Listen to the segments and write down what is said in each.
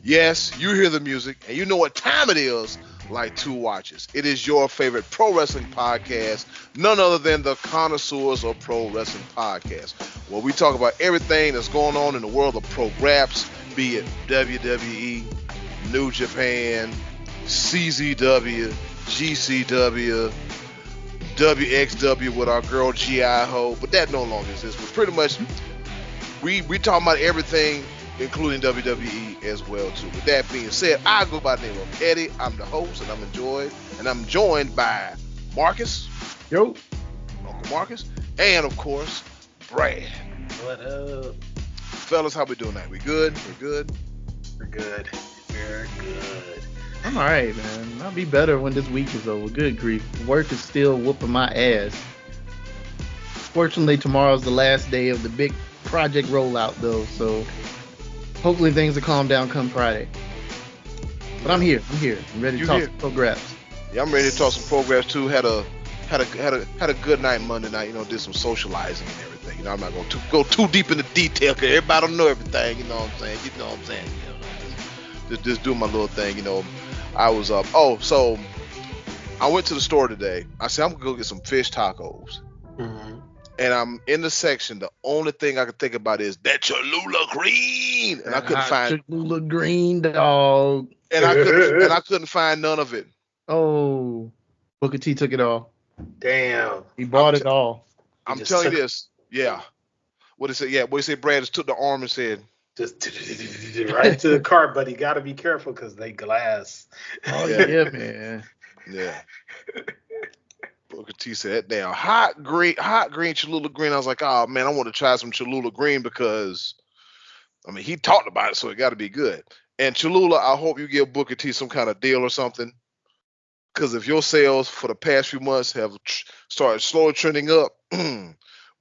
Yes, you hear the music, and you know what time it is, like two watches. It is your favorite pro wrestling podcast, none other than the Connoisseurs of Pro Wrestling Podcast, where we talk about everything that's going on in the world of pro graps, be it WWE, New Japan, CZW, GCW, WXW with our girl G.I. Ho, but that no longer exists. But pretty much, we talking about everything, including WWE as well too. With that being said, I go by the name of Eddie. I'm the host, and I'm joined by Marcus. Yo, Uncle Marcus, and of course, Brad. What up? Fellas, how we doing tonight? We good? We're good. We're good. We're good. I'm alright, man. I'll be better when this week is over. Good grief. Work is still whooping my ass. Fortunately, tomorrow's the last day of the big project rollout, though, so hopefully things will calm down come Friday. But I'm here. I'm ready to talk some progress. Yeah, I'm ready to talk some progress too. Had a good night Monday night. You know, did some socializing and everything. You know, I'm not going to go too deep into detail because everybody don't know everything. You know what I'm saying? You know what I'm saying? You know, just do my little thing. You know, I was up. So I went to the store today. I said I'm gonna go get some fish tacos. Mm-hmm. And I'm in the section. The only thing I could think about is that Cholula Green, and I couldn't find Cholula Green, dog. And I couldn't find none of it. Oh, Booker T took it all. Damn. He bought it all. I'm telling you this. Yeah. What it said? Yeah. What he said? Brad just took the arm and said, just right to the cart, but he got to be careful because they glass. Oh yeah, man. Yeah. Booker T said, damn, hot green Cholula Green. I was like, oh man, I want to try some Cholula Green because, I mean, he talked about it, so it got to be good. And Cholula, I hope you give Booker T some kind of deal or something, because if your sales for the past few months have started slowly trending up,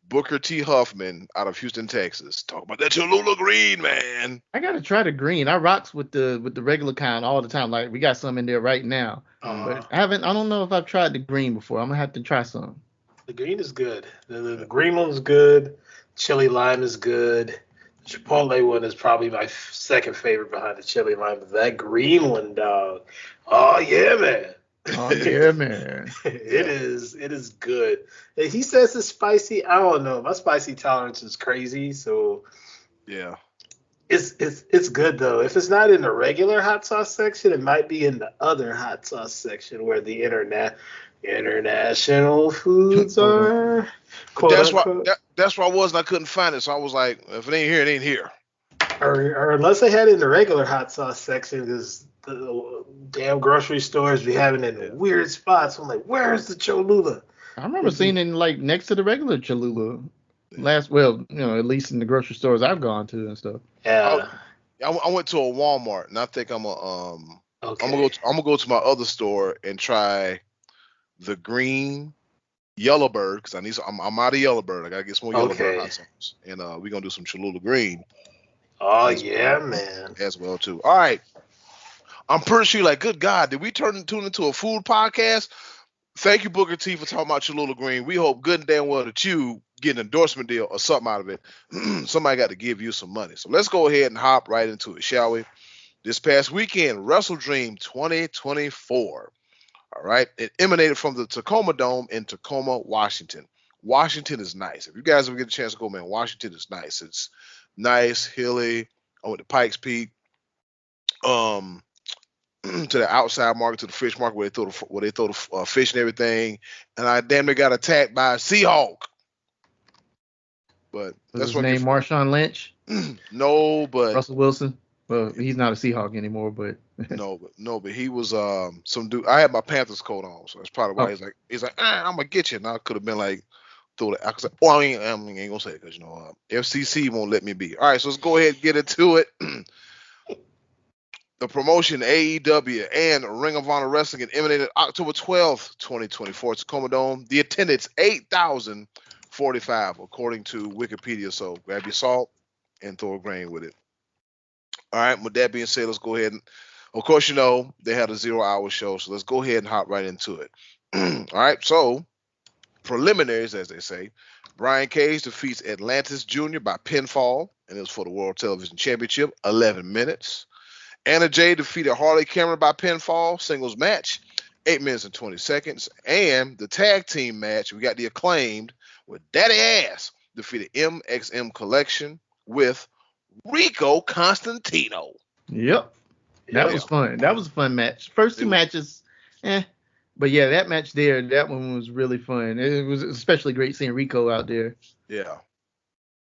Booker T. Huffman out of Houston, Texas, talk about that Cholula Green, man. I gotta try the green. I rocks with the regular kind all the time. Like we got some in there right now. But I don't know if I've tried the green before. I'm gonna have to try some. The green is good. The green one's good. Chili lime is good. The Chipotle one is probably my second favorite behind the chili lime. But that green one, dog. Oh yeah, man. Oh yeah, man. It is good. He says it's spicy. I don't know. My spicy tolerance is crazy, so yeah. It's good though. If it's not in the regular hot sauce section, it might be in the other hot sauce section where the international foods are. That's why I was, and I couldn't find it. So I was like, if it ain't here, it ain't here. Or unless they had it in the regular hot sauce section, because the damn grocery stores be having it in weird spots. I'm like, where's the Cholula? I remember seeing it like next to the regular Cholula. At least in the grocery stores I've gone to and stuff. Yeah. I went to a Walmart, and I think I'm gonna go to my other store and try the green Yellowbird, because I'm out of Yellowbird. I gotta get some more Yellowbird hot sauce, and we're gonna do some Cholula Green. Oh yeah, man. As well too. All right. I'm pretty sure, like, good God, did we tune into a food podcast? Thank you, Booker T, for talking about Cholula Green. We hope good and damn well that you get an endorsement deal or something out of it. Somebody got to give you some money. So let's go ahead and hop right into it, shall we? This past weekend, WrestleDream 2024. All right. It emanated from the Tacoma Dome in Tacoma, Washington. Washington is nice. If you guys ever get a chance to go, man, Washington is nice. It's nice, hilly. I went to Pikes Peak. To the outside market, to the fish market where they throw the fish and everything, and I damn near got attacked by a Seahawk. But that's his name, Marshawn Lynch. No, but Russell Wilson. Well, he's not a Seahawk anymore, but but he was some dude. I had my Panthers coat on, so that's probably why he's like, I'm gonna get you. And I could have been like, throw it. I could say, I ain't gonna say it because FCC won't let me be. All right, so let's go ahead and get into it. The promotion, AEW and Ring of Honor Wrestling, it emanated October 12th, 2024, Tacoma Dome. The attendance, 8,045, according to Wikipedia. So grab your salt and throw a grain with it. All right, with that being said, let's go ahead and, of course, they had a 0-hour show, so let's go ahead and hop right into it. All right, so preliminaries, as they say. Brian Cage defeats Atlantis Jr. by pinfall, and it was for the World Television Championship, 11 minutes. Anna Jay defeated Harley Cameron by pinfall, singles match, 8 minutes and 20 seconds. And the tag team match, we got the Acclaimed with Daddy Ass defeated MXM Collection with Rico Constantino. Yep. That was fun. That was a fun match. First two matches, but yeah, that match there, that one was really fun. It was especially great seeing Rico out there. Yeah.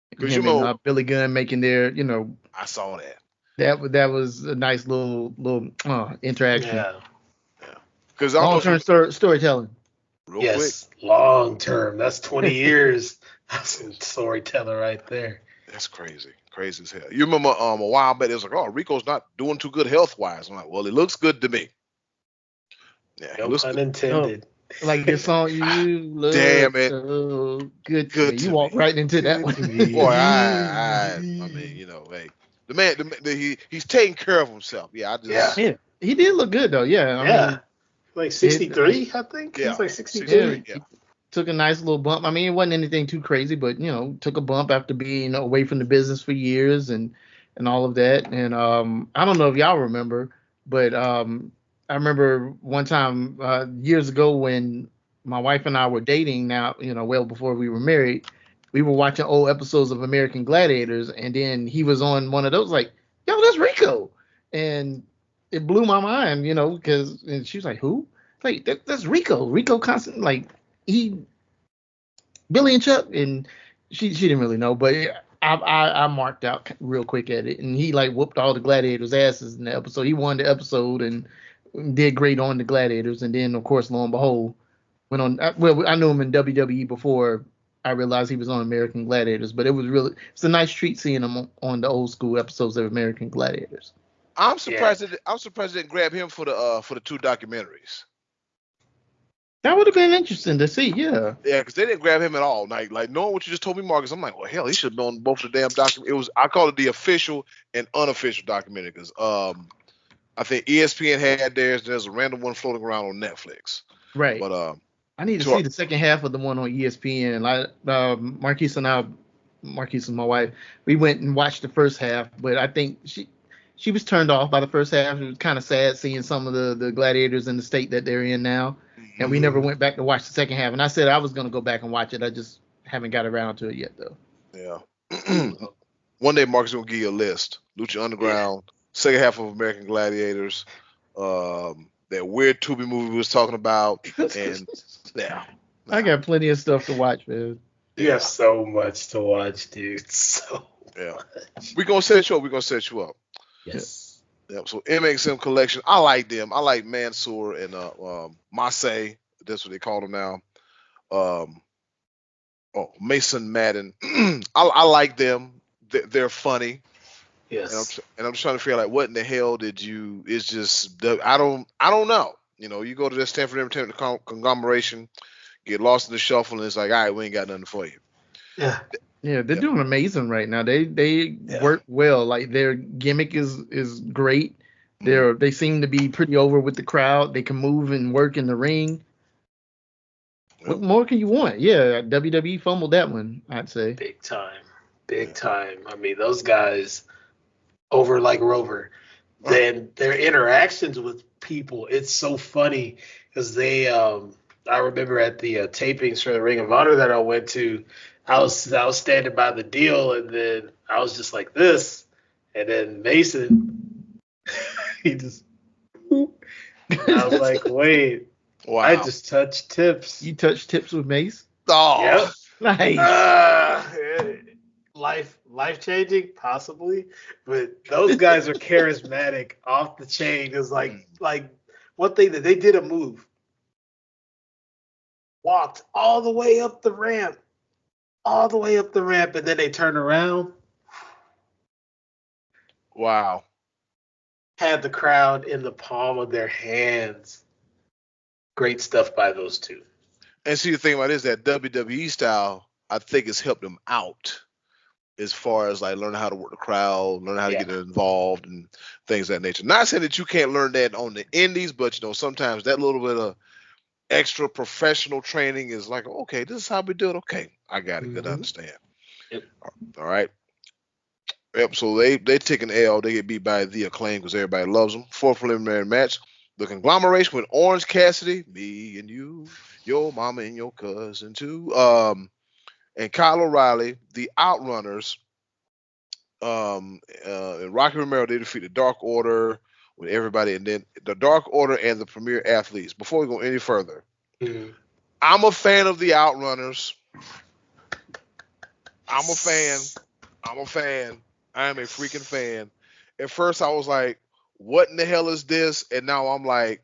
Because and Billy Gunn making their, I saw that. That was a nice little interaction. Yeah. Because long-term storytelling. Real quick. Long-term. That's 20 years. That's a storyteller right there. That's crazy. Crazy as hell. You remember a while back, it was like, oh, Rico's not doing too good health-wise. I'm like, well, it looks good to me. Yeah, no pun intended. Like the song, you look so good to me. You walk right into that one. Boy, I mean, hey, the man, he's taking care of himself. Yeah, he did look good though. Yeah, I mean, like 63, I think. Yeah, he's like 63. Yeah. Took a nice little bump. I mean, it wasn't anything too crazy, but took a bump after being away from the business for years and all of that. And I don't know if y'all remember, but I remember one time years ago when my wife and I were dating. Now, well before we were married, we were watching old episodes of American Gladiators, and then he was on one of those. Like, yo, that's Rico, and it blew my mind, because and she was like, who? Like, that's Rico. Rico Constant, like. Billy and Chuck, and she didn't really know, but I marked out real quick at it, and he like whooped all the gladiators' asses in the episode. He won the episode and did great on the gladiators, and then of course, lo and behold, went on. Well, I knew him in WWE before I realized he was on American Gladiators, but it's a nice treat seeing him on the old school episodes of American Gladiators. I'm surprised they didn't grab him for the two documentaries. That would have been interesting to see, yeah. Yeah, because they didn't grab him at all. Like knowing what you just told me, Marcus, I'm like, well, hell, he should have been on both the damn documentaries. I call it the official and unofficial documentary because I think ESPN had theirs. There's a random one floating around on Netflix. Right. But I need to see the second half of the one on ESPN. Marquise and my wife, we went and watched the first half, but I think she was turned off by the first half. It was kind of sad seeing some of the gladiators in the state that they're in now. And we never went back to watch the second half. And I said I was going to go back and watch it. I just haven't got around to it yet, though. Yeah. One day, Marcus is going to give you a list. Lucha Underground, second half of American Gladiators, that weird Tubi movie we was talking about. And, yeah. I got plenty of stuff to watch, man. You have so much to watch, dude. So much. We're going to set you up. Yes. Yeah, so MXM Collection, I like them. I like Mansoor and Masay. That's what they call them now. Mason Madden. I like them. They're funny. Yes. And I'm just trying to figure out like what in the hell did you? It's just I don't know. You go to this Stanford Entertainment conglomeration, get lost in the shuffle, and it's like, all right, we ain't got nothing for you. Yeah. Yeah, they're doing amazing right now. They work well. Like their gimmick is great. They seem to be pretty over with the crowd. They can move and work in the ring. Yep. What more can you want? Yeah, WWE fumbled that one, I'd say. Big time. I mean, those guys over like Rover. Then their interactions with people, it's so funny because they I remember at the tapings for the Ring of Honor that I went to, I was standing by the deal, and then I was just like this, and then Mason, he just, I was like, wait, wow. I just touched tips. You touched tips with Mace? Oh, yep. Nice. Life changing, possibly, but those guys are charismatic off the chain. It's like one thing that they did a move, walked all the way up the ramp, and then they turned around. Wow. Had the crowd in the palm of their hands. Great stuff by those two. And see, the thing about it is that WWE style, I think, has helped them out as far as like learning how to work the crowd, learning how to get involved and things of that nature. Not saying that you can't learn that on the indies, but sometimes that little bit of extra professional training is like, okay, this is how we do it. Okay, I got it. Good to understand. Yep. All right. Yep, so they take an L. They get beat by the Acclaim because everybody loves them. Fourth preliminary match, the conglomeration with Orange Cassidy, me and you, your mama and your cousin too, and Kyle O'Reilly, the Outrunners, and Rocky Romero. They defeat the Dark Order with everybody, and then the Dark Order and the Premier Athletes. Before we go any further, I'm a fan of the Outrunners. I'm a fan. I am a freaking fan. At first, I was like, "What in the hell is this?" And now I'm like,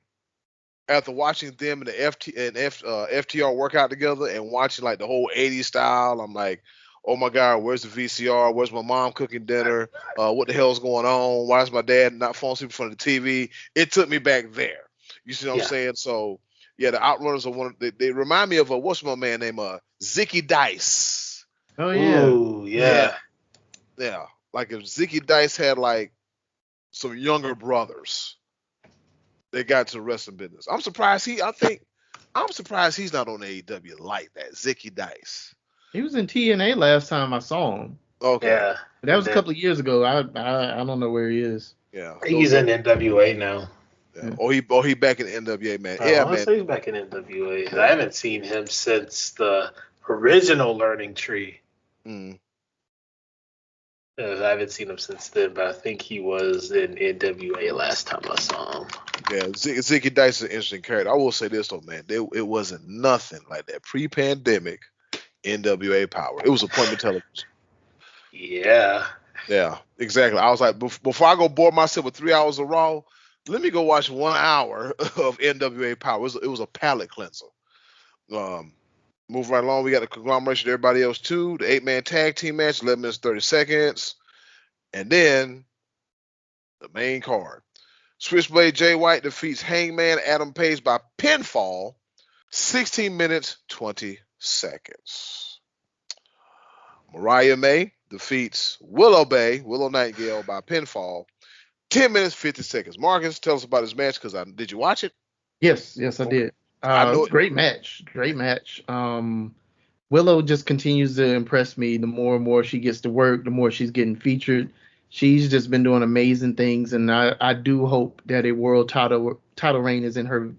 after watching them and the FTR work out together and watching like the whole '80s style, I'm like, "Oh my God, where's the VCR? Where's my mom cooking dinner? What the hell's going on? Why is my dad not falling asleep in front of the TV?" It took me back there. You see what I'm saying? So yeah, the Outrunners are one. They remind me of what's my man named Zicky Dice. Oh yeah. Ooh, yeah. Yeah. Like if Zicky Dice had like some younger brothers, they got to the wrestling business. I'm surprised he's not on AEW like that. Zicky Dice. He was in TNA last time I saw him. Okay. Yeah. That was a couple of years ago. I don't know where he is. Yeah. He's in NWA now. Yeah. Or he back in NWA, man. Yeah, man. He's back in NWA. I haven't seen him since the original Learning Tree. Mm. I haven't seen him since then, but I think he was in NWA last time I saw him. Yeah, Zicky Dice is an interesting character. I will say this though, man. It wasn't nothing like that pre-pandemic NWA power. It was appointment television. Yeah. Yeah, exactly. I was like, before I go bore myself with 3 hours of Raw, let me go watch 1 hour of NWA power. It was a palate cleanser. Move right along. We got the conglomeration of everybody else too. The 8-man tag team match, 11 minutes 30 seconds, and then the main card. Switchblade Jay White defeats Hangman Adam Page by pinfall, 16 minutes 20 seconds. Mariah May defeats Willow Nightingale by pinfall, 10 minutes 50 seconds. Marcus, tell us about this match because did you watch it? Yes, I did. Great match. Willow just continues to impress me. The more and more she gets to work, the more she's getting featured. She's just been doing amazing things, and I do hope that a world title reign is in her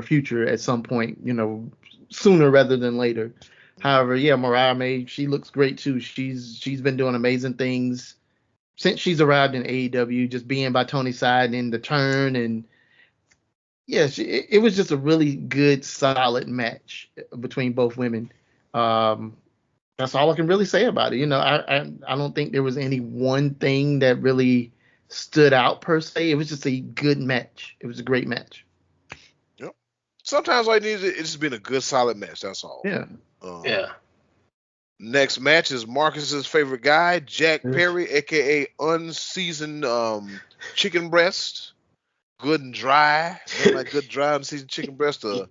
future at some point. Sooner rather than later. However, yeah, Mariah May, she looks great too. She's been doing amazing things since she's arrived in AEW, just being by Tony's side in the turn, and yeah, it was just a really good, solid match between both women. That's all I can really say about it. I don't think there was any one thing that really stood out per se. It was just a good match. It was a great match. Yep. Sometimes all you need is just being a good, solid match. That's all. Yeah. Yeah. Next match is Marcus's favorite guy, Jack Perry, aka unseasoned chicken breast. Good and dry. Nothing like good, dry, unseasoned chicken breast to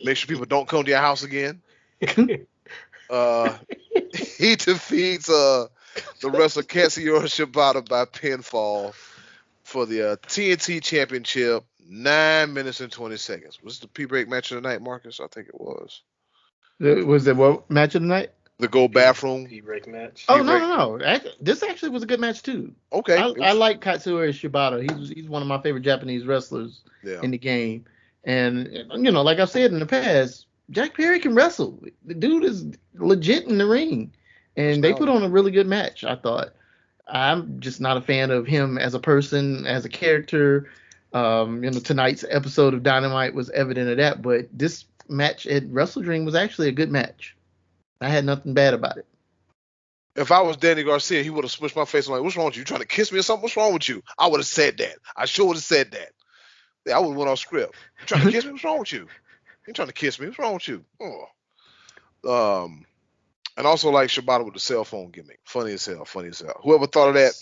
make sure people don't come to your house again. He defeats the wrestler Katsuyori Shibata by pinfall for the TNT Championship, 9 minutes and 20 seconds. Was this the P-break match of the night, Marcus? I think it was. Was it what match of the night? The Gold Bathroom P-break match. Oh no! This actually was a good match too. Okay. I like Katsuyori Shibata. He's one of my favorite Japanese wrestlers in the game. And like I've said in the past, Jack Perry can wrestle. The dude is legit in the ring, and they put on a really good match. I thought. I'm just not a fan of him as a person, as a character. Tonight's episode of Dynamite was evident of that. But this match at WrestleDream was actually a good match. I had nothing bad about it. If I was Danny Garcia, he would have smushed my face. I'm like, what's wrong with you? You trying to kiss me or something? What's wrong with you? I would have said that. I sure would have said that. Yeah, I would have went off script. You trying to kiss me? What's wrong with you? You trying to kiss me? What's wrong with you? Oh. And also like Shibata with the cell phone gimmick. Funny as hell. Whoever thought of that?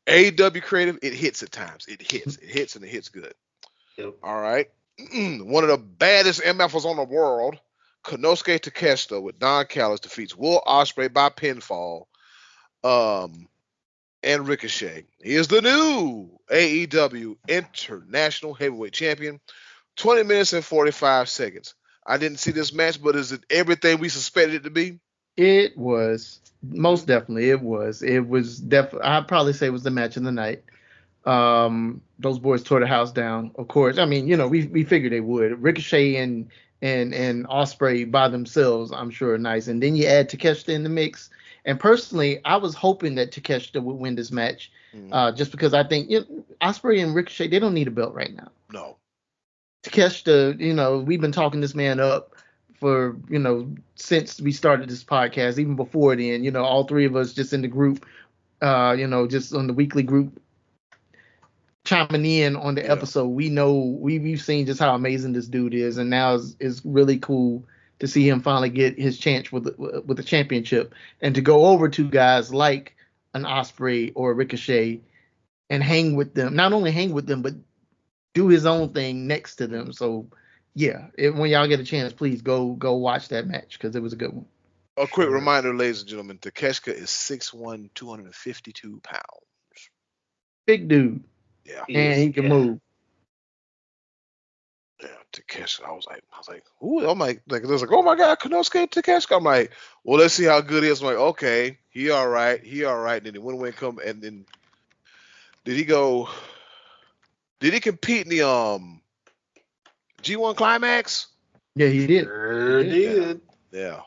AEW creative, it hits at times. It hits and it hits good. Yep. All right. One of the baddest MFers on the world, Konosuke Takeshita with Don Callis defeats Will Ospreay by pinfall and Ricochet. He is the new AEW International Heavyweight Champion. 20 minutes and 45 seconds. I didn't see this match, but is it everything we suspected it to be? It was most definitely. It was. It was definitely. I'd probably say it was the match of the night. Those boys tore the house down. Of course, I mean, we figured they would. Ricochet and Ospreay by themselves, I'm sure, are nice. And then you add Takeshita in the mix. And personally, I was hoping that Takeshita would win this match, just because I think Ospreay and Ricochet, they don't need a belt right now. No. Takeshita, we've been talking this man up for, since we started this podcast, even before then, all three of us just in the group, just on the weekly group chiming in on the episode. We know we've seen just how amazing this dude is, and now it's really cool to see him finally get his chance with the championship, and to go over to guys like an Ospreay or a Ricochet and hang with them. Not only hang with them, but do his own thing next to them. So yeah, when y'all get a chance, please go watch that match because it was a good one. A quick reminder, ladies and gentlemen, Takeshita is 6'1", 252 pounds. Big dude. Yeah. And he can move. Yeah, Takeshita. I was like, ooh, I'm like, there's like, oh my God, Konosuke Takeshita. I'm like, well, let's see how good he is. I'm like, okay, he all right. And then he went away and come, and then did he compete in the G1 Climax? Yeah, he did. Sure did. Yeah.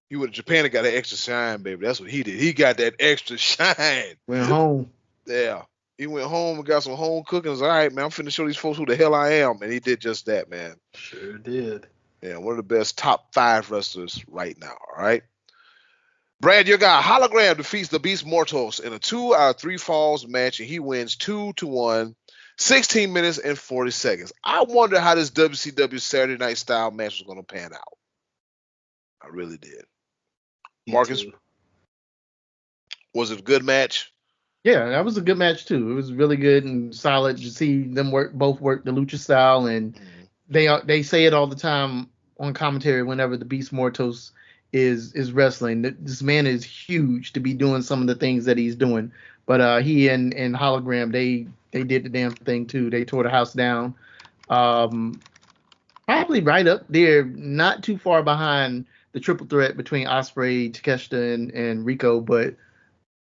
He went to Japan and got that extra shine, baby. That's what he did. He got that extra shine. Went home. Yeah. He went home and got some home cooking. All right, man, I'm finna show these folks who the hell I am. And he did just that, man. Sure did. Yeah, one of the best top 5 wrestlers right now, all right? Brad, your guy, Hologram defeats the Beast Mortos in a 2 out of 3 falls match, and he wins 2-1, 16 minutes and 40 seconds. I wonder how this WCW Saturday Night Style match was going to pan out. I really did. Marcus, was it a good match? Yeah, that was a good match too. It was really good and solid to see them both work the lucha style, and they say it all the time on commentary whenever the Beast Mortos is wrestling. This man is huge to be doing some of the things that he's doing. But he and Hologram, they did the damn thing too. They tore the house down. Probably right up there, not too far behind the triple threat between Ospreay, Takeshita, and Rico. But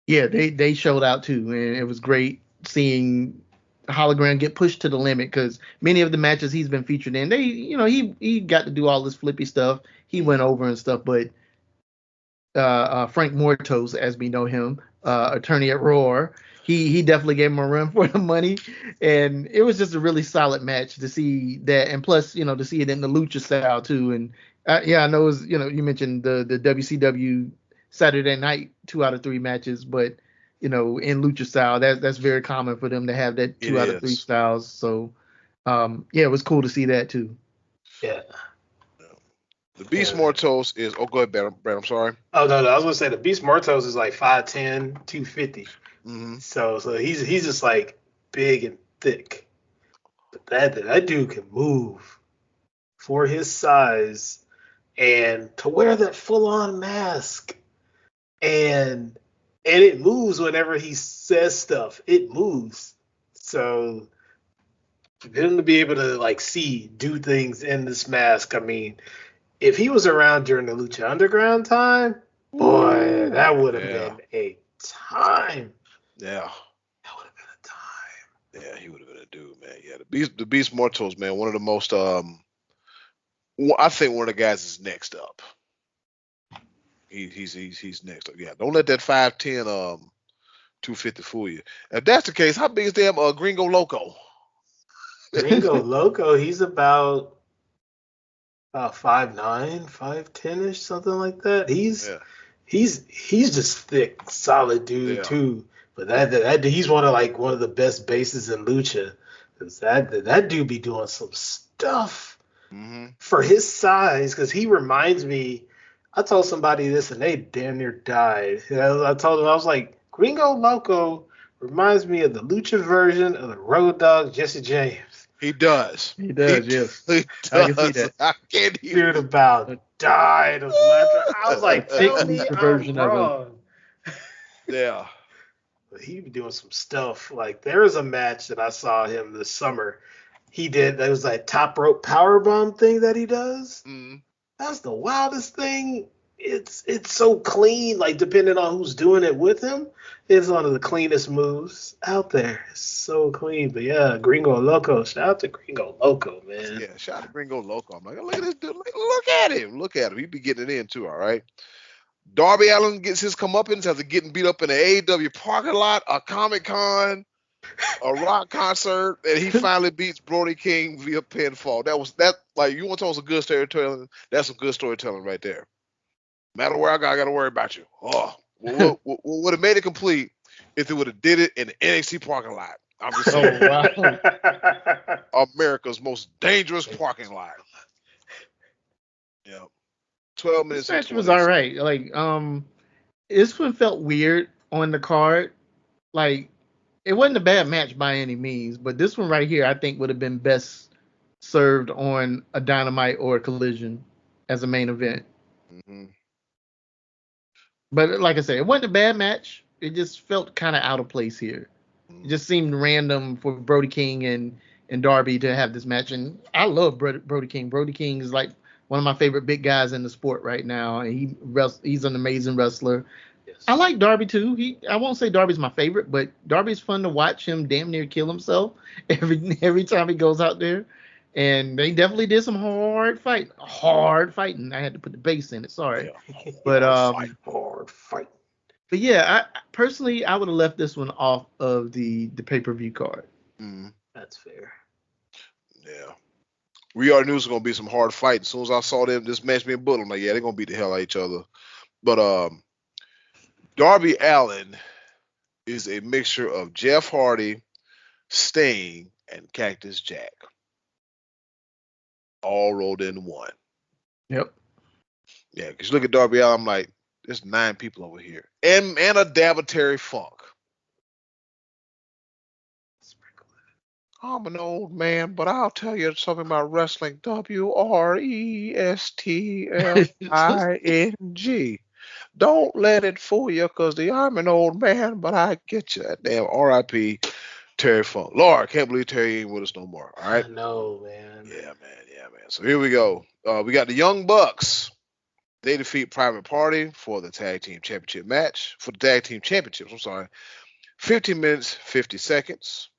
yeah, they showed out too, and it was great seeing Hologram get pushed to the limit, because many of the matches he's been featured in, he got to do all this flippy stuff. He went over and stuff, but Frank Mortos, as we know him, attorney at Roar, he definitely gave him a run for the money, and it was just a really solid match to see that, and plus, to see it in the lucha style too. And I know it was, you mentioned the WCW Saturday night 2 out of 3 matches, but in lucha style, that's very common for them to have that 2 out of 3 styles. So it was cool to see that too. Yeah. The Beast Mortos is. Oh, go ahead, Brad. I'm sorry. Oh no, I was gonna say the Beast Mortos is like 5'10", 250. Mm-hmm. So he's just like big and thick. But that dude can move for his size, and to wear that full on mask, and it moves whenever he says stuff. It moves. So for him to be able to do things in this mask, I mean, if he was around during the Lucha Underground time, boy, that would have been a time. Yeah. That would have been a time. Yeah, he would have been a dude, man. Yeah, the Beast Mortos, man, one of the most I think one of the guys is next up. He's next up. Yeah, don't let that 5'10", 250 fool you. If that's the case, how big is damn Gringo Loco? Gringo Loco, he's about 5'9", 5'10"-ish, something like that. He's just thick, solid dude too. But that he's one of the best bases in lucha. That dude be doing some stuff for his size. Because he reminds me. I told somebody this and they damn near died. I told them, I was like, Gringo Loco reminds me of the lucha version of the Road Dogg Jesse James. He does. Yes. He does. I can see that. I can't hear Dude about died of laughter. I was like, tell me I'm wrong. Yeah. But he be doing some stuff. Like, there was a match that I saw him this summer. He did, that top rope powerbomb thing that he does. Mm. That's the wildest thing it's so clean. Like depending on who's doing it with him, it's one of the cleanest moves out there. It's so clean. But yeah, Gringo Loco. Shout out to Gringo Loco, man. Yeah, shout out to Gringo Loco. I'm like, look at this dude. Look at him. Look at him. He be getting it in too, all right? Darby Allin gets his comeuppance after getting beat up in an AEW parking lot, a Comic-Con, a rock concert, and he finally beats Brody King via pinfall. Like, you want to tell us a good storytelling? That's some good storytelling right there. No matter where I got to worry about you. Oh, what would have made it complete if they would have did it in the NXT parking lot? I'm just saying. wow. America's most dangerous parking lot. Yeah. 12 minutes This and match 20 was all seconds. right. Like, this one felt weird on the card. Like, it wasn't a bad match by any means, but this one right here, I think, would have been best served on a Dynamite or a Collision as a main event. Mm-hmm. But like I said, it wasn't a bad match. It just felt kind of out of place here. It just seemed random for Brody King and Darby to have this match. And I love Brody King. Brody King is like one of my favorite big guys in the sport right now, and he's an amazing wrestler. Yes. I like Darby too. I won't say Darby's my favorite, but Darby's fun to watch him damn near kill himself every time he goes out there. And they definitely did some hard fighting. I had to put the bass in it. Sorry, Yeah. but Hard fight. but yeah, personally I would have left this one off of the pay-per-view card. Mm-hmm. That's fair. Yeah. We already knew it was going to be some hard fighting. As soon as I saw this match being booked, I'm like, yeah, they're going to beat the hell out of each other. But Darby Allin is a mixture of Jeff Hardy, Sting, and Cactus Jack. All rolled into one. Yep. Yeah, because you look at Darby Allin, I'm like, there's 9 people over here. And a dab of Terry Funk. I'm an old man, but I'll tell you something about wrestling. WRESTLING. Don't let it fool you, because I'm an old man, but I get you. That damn R.I.P. Terry Funk. Lord, I can't believe Terry ain't with us no more. All right? I know, man. Yeah, man. So here we go. We got the Young Bucks. They defeat Private Party for the Tag Team Championship match. For the Tag Team Championships, I'm sorry. 15 minutes, 50 seconds.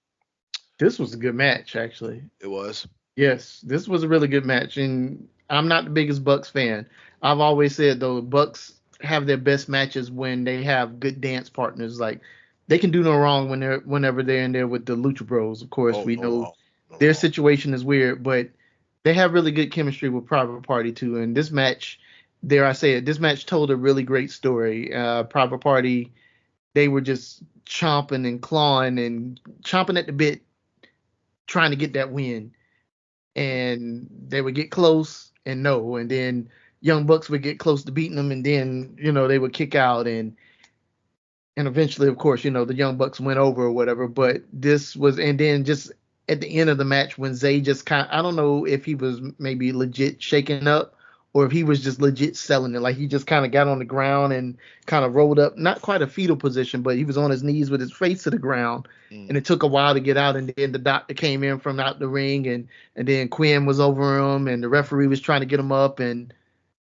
This was a good match, actually. It was. Yes, this was a really good match, and I'm not the biggest Bucks fan. I've always said though, Bucks have their best matches when they have good dance partners. Like they can do no wrong whenever they're in there with the Lucha Bros. Of course, we No know wrong. No their wrong. situation is weird, but they have really good chemistry with Private Party too. And this match, dare I say it, this match told a really great story. Private Party, they were just chomping and clawing and chomping at the bit, trying to get that win. And they would get close and no, and then Young Bucks would get close to beating them, and then they would kick out, and eventually, of course, the Young Bucks went over or whatever. But this was, and then just at the end of the match when Zay just I don't know if he was maybe legit shaking up or if he was just legit selling it. Like he just kind of got on the ground and kind of rolled up, not quite a fetal position, but he was on his knees with his face to the ground. And it took a while to get out, and then the doctor came in from out the ring, and then Quinn was over him, and the referee was trying to get him up, and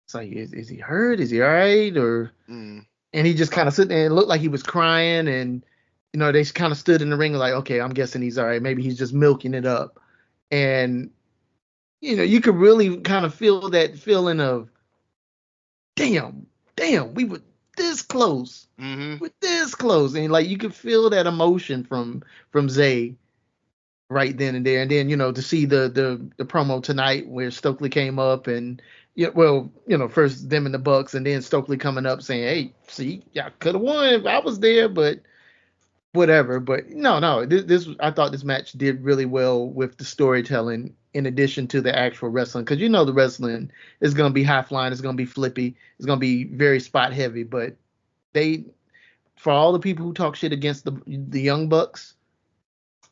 it's like, is he hurt? Is he all right? Or and he just kind of sitting there and looked like he was crying, and they kind of stood in the ring like, okay, I'm guessing he's all right. Maybe he's just milking it up, and you could really kind of feel that feeling of, damn, we were this close. We're this close. And like you could feel that emotion from Zay right then and there. And then, to see the promo tonight where Stokely came up and first them and the Bucks, and then Stokely coming up saying, hey, see, y'all could have won if I was there, but whatever. But no, this I thought this match did really well with the storytelling in addition to the actual wrestling, because the wrestling is going to be high flying, it's going to be flippy, it's going to be very spot heavy, but for all the people who talk shit against the Young Bucks,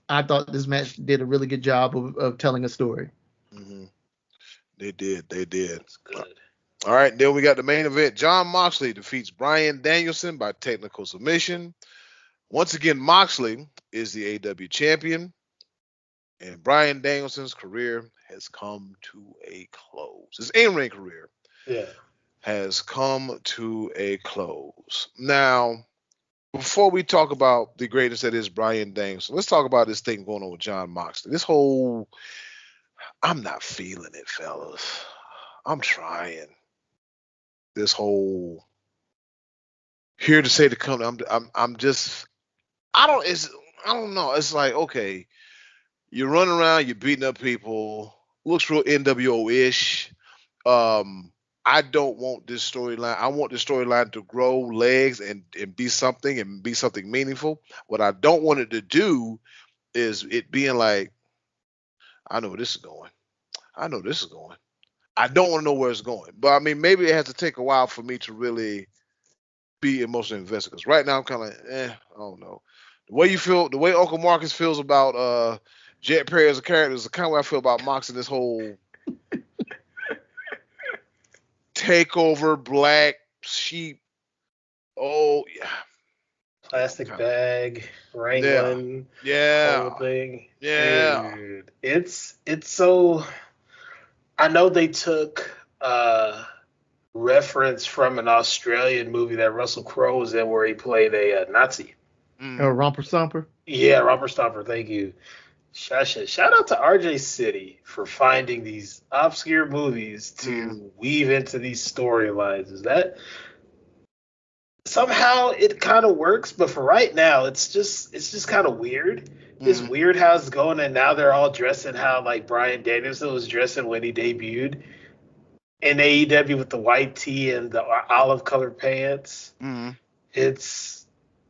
I thought this match did a really good job of telling a story. They did. That's good. All right, then we got the main event. Jon Moxley defeats Bryan Danielson by technical submission. Once again, Moxley is the AEW champion, and Bryan Danielson's career has come to a close. His in-ring career. Yeah. has come to a close. Now, before we talk about the greatness that is Bryan Danielson, let's talk about this thing going on with Jon Moxley. This whole, I'm not feeling it, fellas. I'm trying. This whole here to say to come. I'm just. I don't know. It's like, okay, you're running around, you're beating up people. Looks real NWO-ish. I don't want this storyline. I want this storyline to grow legs and be something meaningful. What I don't want it to do is it being like, I know where this is going. I know this is going. I don't want to know where it's going. But I mean, maybe it has to take a while for me to really be emotionally invested. Because right now I'm kind of like, I don't know. The way you feel, the way Uncle Marcus feels about Jet Perry as a character is the kind of way I feel about Mox and this whole takeover, black sheep. Oh yeah, Plastic bag, wrangling, yeah, whole thing. yeah. Dude, it's so. I know they took reference from an Australian movie that Russell Crowe was in, where he played a Nazi. Romper Stomper. Yeah, Robert Stomper. Thank you. Shout out to RJ City for finding these obscure movies to weave into these storylines. Is that somehow it kind of works, but for right now, it's just kind of weird. It's weird how it's going, and now they're all dressing how like Bryan Danielson was dressing when he debuted in AEW with the white tee and the olive colored pants.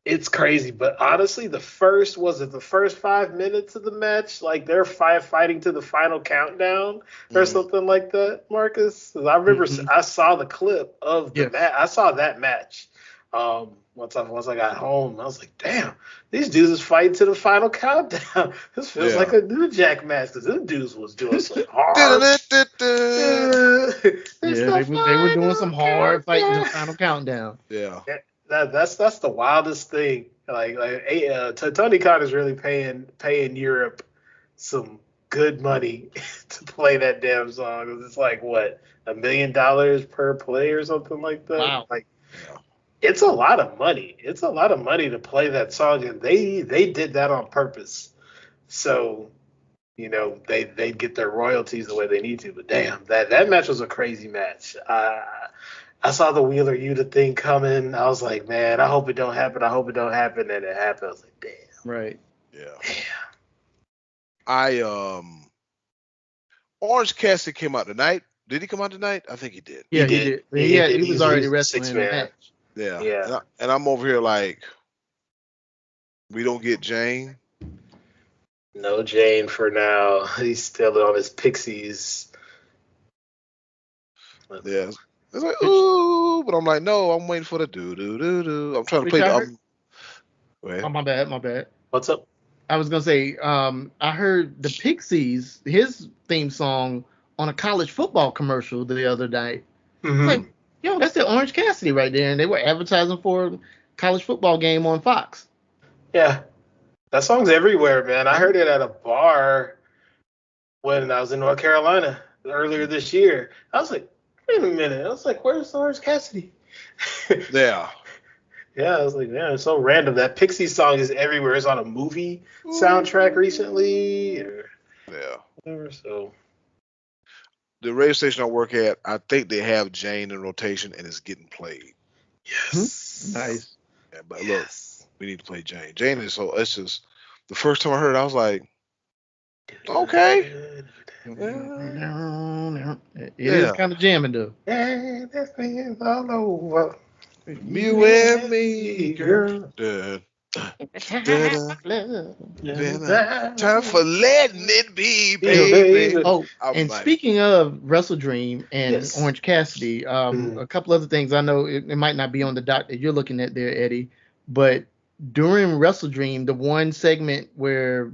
It's crazy, but honestly, the first 5 minutes of the match, like they're fighting to the final countdown or something like that, Marcus. I remember I saw the clip of the match. I saw that match. Once I got home, I was like, damn, these dudes is fighting to the final countdown. This feels like a New Jack match because them dudes was doing some hard. They were doing some hard fighting to the final countdown. Yeah. That's the wildest thing. Like Tony Khan is really paying Europe some good money to play that damn song. It's like what, $1 million per play or something like that. Wow. Like, it's a lot of money. It's a lot of money to play that song, and they did that on purpose. So, they get their royalties the way they need to. But damn, that match was a crazy match. I saw the Wheeler Yuta thing coming. I was like, man, I hope it don't happen. I hope it don't happen. And it happened. I was like, damn. Right. Yeah. Orange Cassidy came out tonight. Did he come out tonight? I think he did. Yeah, he did. He was already wrestling in the match. Yeah. And I'm over here like, we don't get Jane. No Jane for now. He's still on his Pixies. Yeah. It's like, ooh, but I'm like, no, I'm waiting for the do. I'm trying to play Oh, my bad. What's up? I was gonna say, I heard the Pixies, his theme song on a college football commercial the other night. It's like, yo, that's the Orange Cassidy right there, and they were advertising for a college football game on Fox. Yeah, that song's everywhere, man. I heard it at a bar when I was in North Carolina earlier this year. I was like, wait a minute. I was like, where's Orange Cassidy? Yeah. Yeah, I was like, man, it's so random. That Pixie song is everywhere. It's on a movie soundtrack recently. Whatever, so. The radio station I work at, I think they have Jane in rotation and it's getting played. Yes. Nice. Yeah, but look, we need to play Jane. Jane is so, it's just, the first time I heard it, I was like, okay. It is kind of jamming, though. Yeah, this thing is all over. You and me, girl. Time for letting it be, baby. Oh, and speaking of WrestleDream and Orange Cassidy, a couple other things. I know it might not be on the doc that you're looking at there, Eddie, but during WrestleDream, the one segment where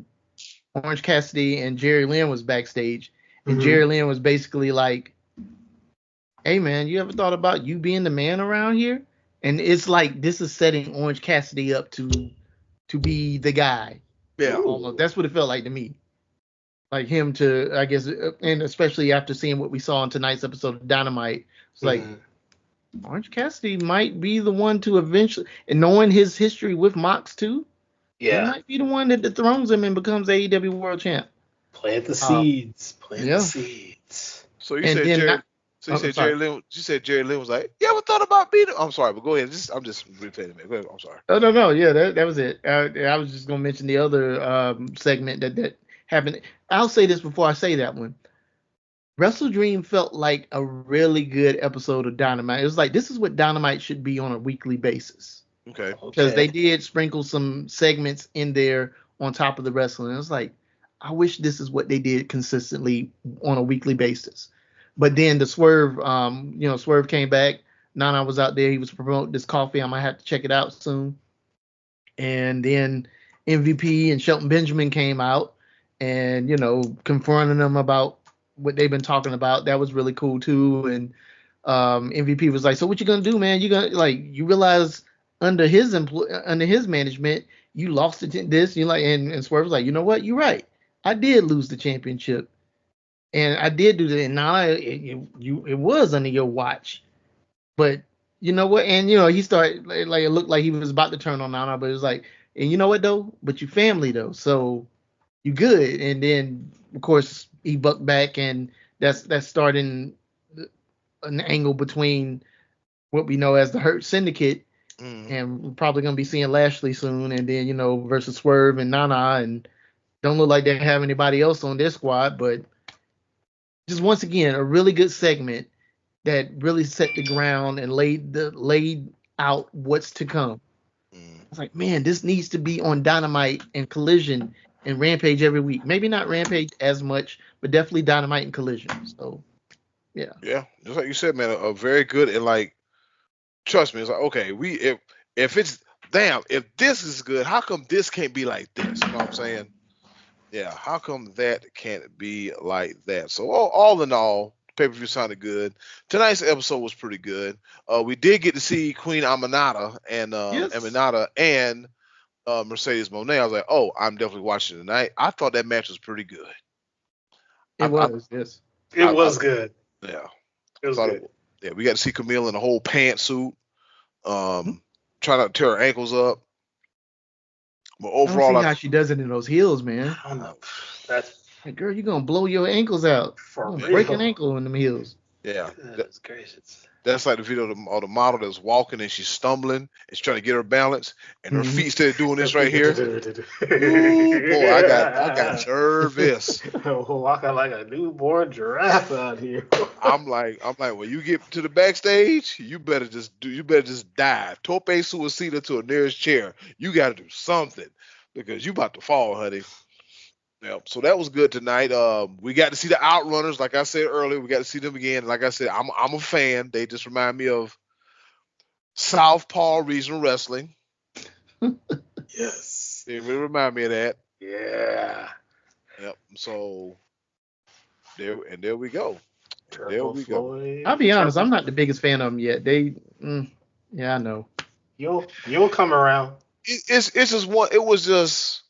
Orange Cassidy and Jerry Lynn was backstage, and Jerry Lynn was basically like, hey, man, you ever thought about you being the man around here? And it's like this is setting Orange Cassidy up to be the guy. Yeah. Almost. That's what it felt like to me. Like him to, I guess, and especially after seeing what we saw in tonight's episode of Dynamite, it's like, Orange Cassidy might be the one to eventually, and knowing his history with Mox too, he Yeah. might be the one that dethrones him and becomes AEW World Champ. Plant the Uh, seeds. Plant the yeah, seeds. So you and said then Jerry. not. So you Oh, I'm said sorry. Jerry Lynn. You said Jerry Lynn was like, "You ever thought about beating?" I'm sorry, but go ahead. I'm just replaying it. Go ahead. I'm sorry. Oh no, yeah, that was it. I was just gonna mention the other segment that happened. I'll say this before I say that one. WrestleDream felt like a really good episode of Dynamite. It was like this is what Dynamite should be on a weekly basis Okay. because they Okay. did sprinkle some segments in there on top of the wrestling. It was like I wish this is what they did consistently on a weekly basis. But then the Swerve, Swerve came back. Nana was out there. He was promoting this coffee. I might have to check it out soon. And then MVP and Shelton Benjamin came out and confronting them about what they've been talking about. That was really cool too. And MVP was like, "So what you gonna do, man? You gonna you realize under his management, you lost this. You and Swerve was like, you know what? You're right. I did lose the championship, and I did do that. And now it was under your watch, but you know what? And he started it looked like he was about to turn on Nana, but it was like, and you know what though? But you family though, so you good. And then of course he bucked back, and that's starting an angle between what we know as the Hurt Syndicate, Mm. and we're probably gonna be seeing Lashley soon, and then versus Swerve and Nana, and don't look like they have anybody else on their squad, but just once again a really good segment that really set the ground and laid out what's to come. Mm. I was like, man, this needs to be on Dynamite and Collision and Rampage every week. Maybe not Rampage as much, but definitely Dynamite and Collision. So yeah. Yeah, just like you said, man, a very good and like, trust me, it's like okay, if it's damn, if this is good, how come this can't be like this? You know what I'm saying? Yeah, how come that can't be like that? So all in all, pay-per-view sounded good. Tonight's episode was pretty good. We did get to see Queen Yes, Aminata and Mercedes Moné. I was like, oh, I'm definitely watching tonight. I thought that match was pretty good. it I, I, was. Yes. It I was good. yeah, It I was thought it good. was. Yeah, we got to see Camille in a whole pantsuit, trying not to tear her ankles up. But I don't see overall, how she does it in those heels, man. I don't know. That's Like, girl, you're gonna blow your ankles out. for You're gonna break an real. ankle in them heels. yeah, Goodness gracious. that's like the video of the model that's walking and she's stumbling and she's trying to get her balance and her Mm-hmm. feet still doing this right here. Ooh, boy, I got nervous. Walking like a newborn giraffe out here. I'm like, when you get to the backstage, you better just dive. Tope suicida to a nearest chair. You got to do something because you about to fall, honey. Yep. So that was good tonight. We got to see the Outrunners, like I said earlier. We got to see them again. Like I said, I'm a fan. They just remind me of Southpaw Regional Wrestling. Yes. They really remind me of that. Yeah. Yep. So there we go. There Turbo we go. Floyd. I'll be honest, Turbo. I'm not the biggest fan of them yet. Yeah, I know. You'll come around. It's just one. It was just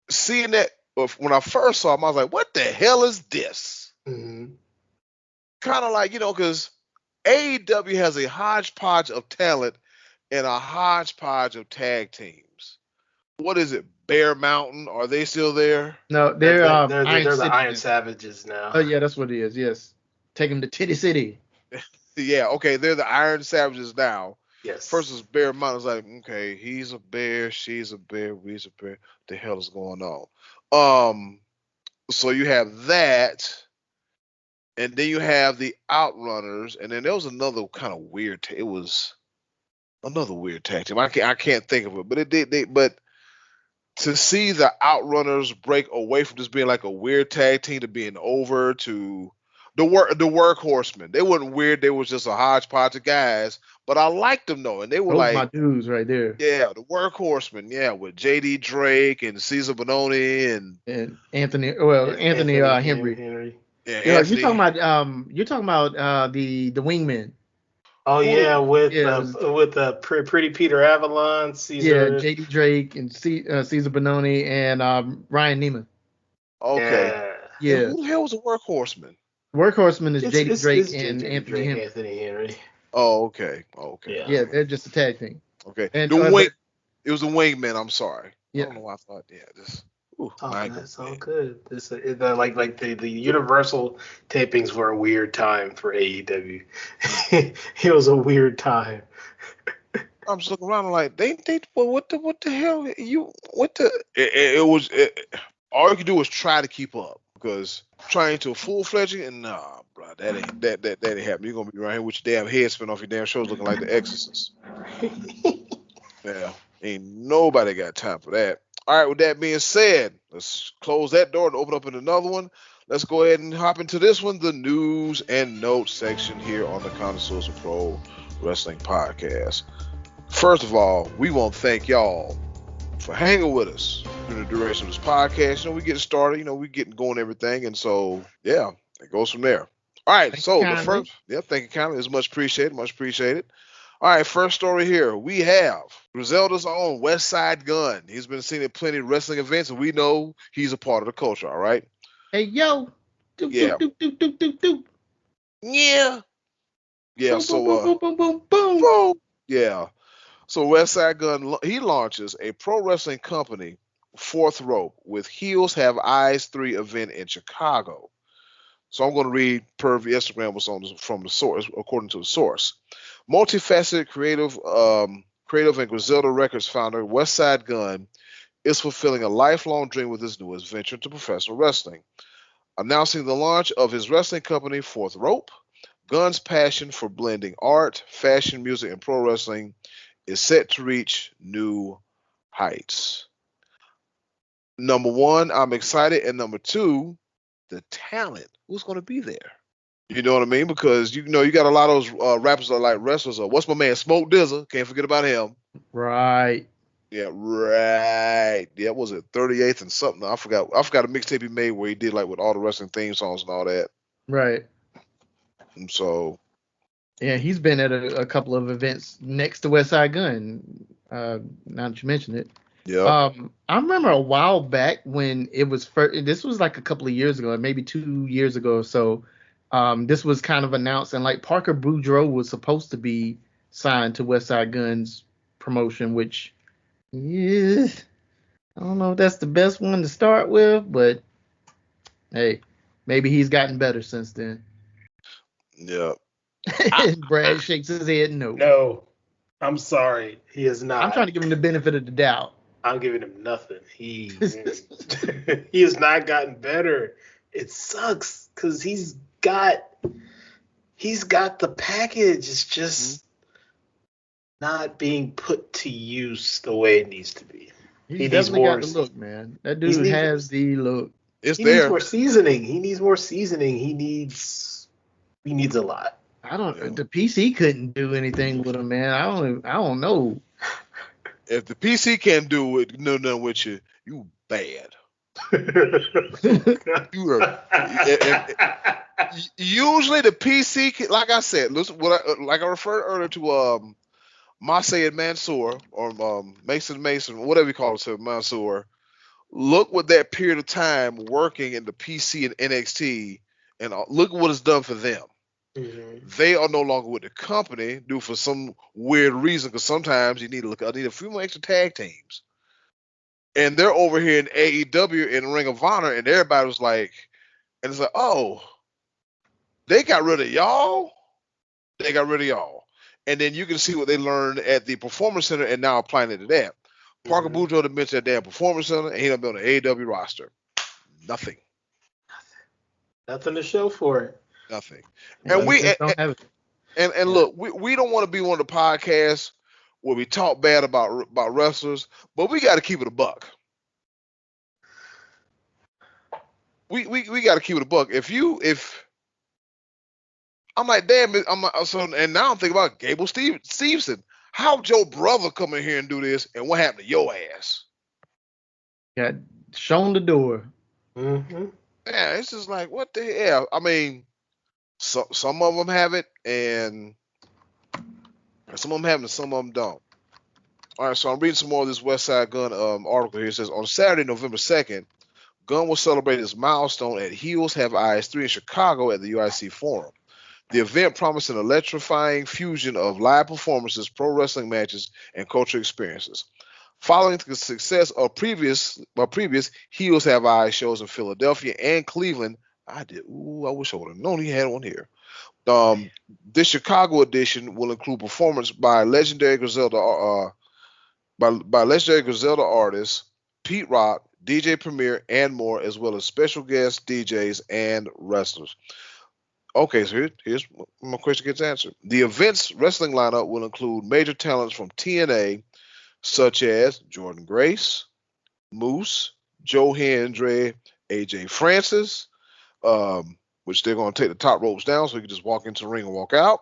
seeing that when I first saw him, I was like, "What the hell is this?" Mm-hmm. Kind of like because AEW has a hodgepodge of talent and a hodgepodge of tag teams. What is it? Bear Mountain? Are they still there? No, They're, they're they're, they're, Iron they're the City Iron now. Savages now. Oh yeah, that's what it is. Yes, take them to Titty City. Yeah, okay, they're the Iron Savages now. Yes. Versus Bear Mountain is like, okay, he's a bear, she's a bear, we's a bear. What the hell is going on? So you have that, and then you have the Outrunners, and then there was another kind of weird. It was another weird tag team. I can't think of it, but it did. But to see the Outrunners break away from just being like a weird tag team to being over to the Workhorsemen. They weren't weird. They was just a hodgepodge of guys, but I liked them though, and they were Those my like, dudes right there. yeah, the Workhorsemen, yeah, with J.D. Drake and Caesar Bononi And Anthony Henry. Henry. yeah, Yeah, Anthony. you're talking about the wingmen. Oh Who? yeah, with Yeah, it was, Pretty Peter Avalon, yeah, Caesar. JD Drake and Caesar Bononi and Ryan Neiman. Okay, Yeah. and Yeah, who the hell was a Workhorseman? Workhorseman is Jake Drake It's and Anthony Henry. Anthony Henry. Oh, okay. Yeah, they're just a tag team. Okay. And It was the wingman. I'm sorry. Yeah. I don't know why I thought. Yeah, this. Ooh, It's all good. This like the Universal tapings were a weird time for AEW. It was a weird time. I'm just looking around and like well, what the hell all you can do is try to keep up because trying to full-fledged and nah, bro, that ain't happening. You're gonna be right here with your damn head spin off your damn shows looking like The Exorcist. Yeah, ain't nobody got time for that. All right, with that being said, let's close that door and open up in another one. Let's go ahead and hop into this one, the news and notes section here on the Connoisseurs of Pro Wrestling Podcast. First of all, we want to thank y'all for hanging with us during the duration of this podcast. You know, we getting started, we getting going and everything. And so, yeah, it goes from there. All right, thank you kindly. It's much appreciated. All right, first story here. We have Griselda's own Westside Gunn. He's been seen at plenty of wrestling events, and we know he's a part of the culture, all right? Hey, yo. Yeah. Yeah, boom, boom. Yeah. So Westside Gunn, he launches a pro wrestling company, Fourth Rope, with Heels Have Eyes 3 event in Chicago. So I'm going to read per Instagram what's from the source, according to the source. Multifaceted creative and Griselda Records founder Westside Gunn is fulfilling a lifelong dream with his newest venture into professional wrestling. Announcing the launch of his wrestling company, Fourth Rope, Gunn's passion for blending art, fashion, music, and pro wrestling is set to reach new heights. Number one, I'm excited. And number two, the talent. Who's going to be there? You know what I mean? Because, you got a lot of those rappers that are like wrestlers. What's my man? Smoke Dizza. Can't forget about him. Right. Yeah, right. Yeah, was it 38th and something? I forgot a mixtape he made where he did like with all the wrestling theme songs and all that. Right. And so. Yeah, he's been at a couple of events next to Westside Gunn. Now that you mention it. Yeah. I remember a while back when it was first. This was like a couple of years ago, maybe 2 years ago or so. This was kind of announced, and like Parker Boudreaux was supposed to be signed to Westside Gunn's promotion, which, yeah, I don't know if that's the best one to start with, but hey, maybe he's gotten better since then. Yeah. Brad shakes his head no. No, I'm sorry, he is not. I'm trying to give him the benefit of the doubt. I'm giving him nothing. He has not gotten better. It sucks because he's got the package. It's just not being put to use the way it needs to be. He definitely got the look, man. That dude has the look. He needs more seasoning. He needs a lot. The PC couldn't do anything with him, man. I don't know. If the PC can't do it, nothing with you, you bad. You are. Usually the PC, like I said, listen, like I referred earlier to Masay and Mansoor or Mason, whatever you call it, Mansoor. Look what that period of time working in the PC and NXT, and look what it's done for them. Mm-hmm. They are no longer with the company due for some weird reason, because sometimes I need a few more extra tag teams. And they're over here in AEW in Ring of Honor, and everybody was like, and it's like, oh, they got rid of y'all? They got rid of y'all. And then you can see what they learned at the Performance Center and now applying it to that. Parker Boudreaux done mentioned that damn Performance Center, and he done been on the AEW roster. Nothing to show for it. Nothing. And look, we don't want to be one of the podcasts where we talk bad about wrestlers, but we got to keep it a buck. We got to keep it a buck. If I'm like, damn, and now I'm thinking about Gable Stevenson. How'd your brother come in here and do this, and what happened to your ass? Got shown the door. Mm-hmm. Yeah, it's just like, what the hell? I mean, some of them have it, and some of them have it, and some of them don't. All right, so I'm reading some more of this Westside Gunn article here. It says, on Saturday, November 2nd, Gunn will celebrate his milestone at Heels Have Eyes 3 in Chicago at the UIC Forum. The event promised an electrifying fusion of live performances, pro wrestling matches, and cultural experiences. Following the success of previous Heels Have Eyes shows in Philadelphia and Cleveland, I wish I would have known he had one here. This Chicago edition will include performance by legendary Griselda artists Pete Rock, DJ Premier, and more, as well as special guests, DJs, and wrestlers. Okay, so here's my question gets answered. The event's wrestling lineup will include major talents from TNA, such as Jordan Grace, Moose, Joe Hendry, AJ Francis, which they're going to take the top ropes down so you can just walk into the ring and walk out.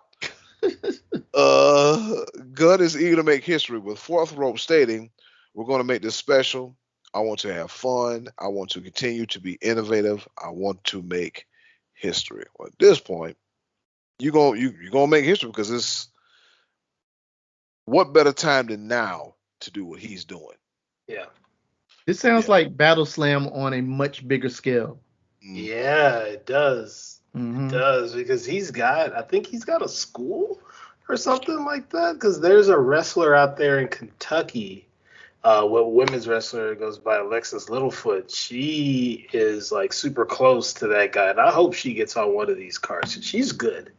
Gunn is eager to make history, with Fourth Rope stating, "We're going to make this special. I want to have fun. I want to continue to be innovative. I want to make history." Well, at this point, you're gonna make history, because it's what better time than now to do what he's doing. Yeah. This sounds like Battle Slam on a much bigger scale. Yeah, it does. Mm-hmm. It does, because I think he's got a school or something like that, because there's a wrestler out there in Kentucky, women's wrestler goes by Alexis Littlefoot. She is like super close to that guy, and I hope she gets on one of these cards. She's good.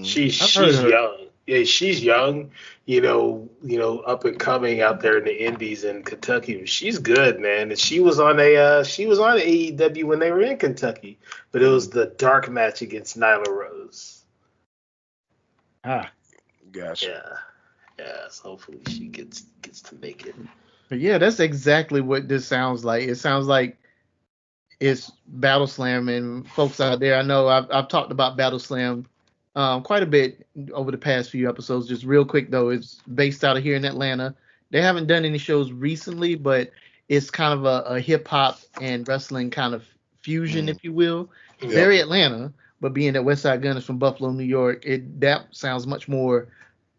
She's young. Yeah, she's young, up and coming out there in the indies in Kentucky. She's good, man. And she was on AEW when they were in Kentucky, but it was the dark match against Nyla Rose. Gotcha. Yeah. So hopefully she gets to make it. But yeah, that's exactly what this sounds like. It sounds like it's Battle Slam, and folks out there, I know I've talked about Battle Slam quite a bit over the past few episodes. Just real quick though, it's based out of here in Atlanta. They haven't done any shows recently, but it's kind of a hip hop and wrestling kind of fusion, if you will. Yep. Very Atlanta, but being that Westside Gunn is from Buffalo, New York, that sounds much more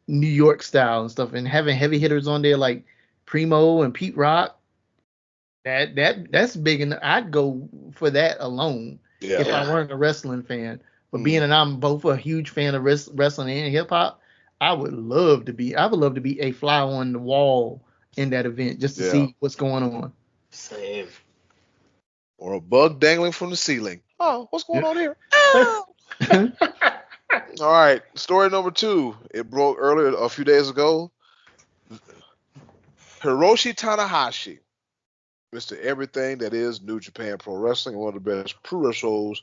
New York style and stuff. And having heavy hitters on there like Primo and Pete Rock, that's big, and I'd go for that alone if I weren't a wrestling fan. But being that I'm both a huge fan of wrestling and hip hop, I would love to be a fly on the wall in that event just to see what's going on. Same. Or a bug dangling from the ceiling. Oh, what's going on here? All right, story number 2. It broke earlier a few days ago. Hiroshi Tanahashi, Mr. Everything that is New Japan Pro Wrestling, one of the best pro wrestlers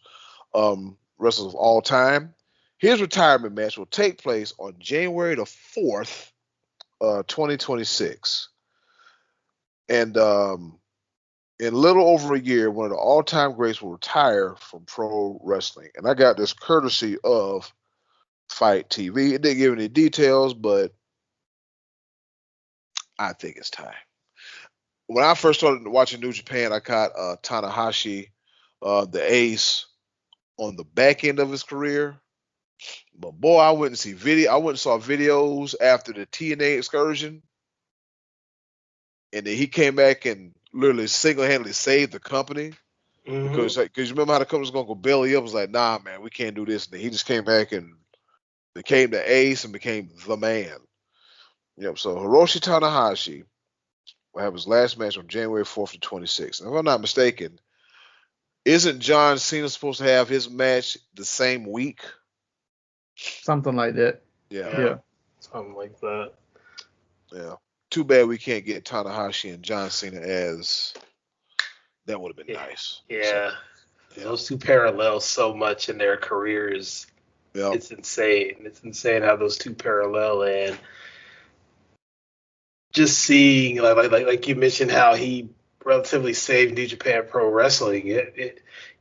of all time. His retirement match will take place on January the 4th, 2026. And in a little over a year, one of the all-time greats will retire from pro wrestling. And I got this courtesy of Fight TV. It didn't give any details, but I think it's time. When I first started watching New Japan, I caught Tanahashi, the ace, on the back end of his career. But boy, I went and saw videos after the TNA excursion. And then he came back and literally single-handedly saved the company. Mm-hmm. Because you remember how the company was going to go belly up? It was like, nah, man, we can't do this. And then he just came back and became the ace and became the man. Yep. So Hiroshi Tanahashi will have his last match on January 4th to 26th. And if I'm not mistaken, isn't John Cena supposed to have his match the same week? Something like that. Yeah. Something like that. Yeah. Too bad we can't get Tanahashi and John Cena as that would have been nice. Yeah. So, those two parallel so much in their careers. Yep. It's insane. It's insane how those two parallel, and just seeing like you mentioned how he relatively saved New Japan Pro Wrestling.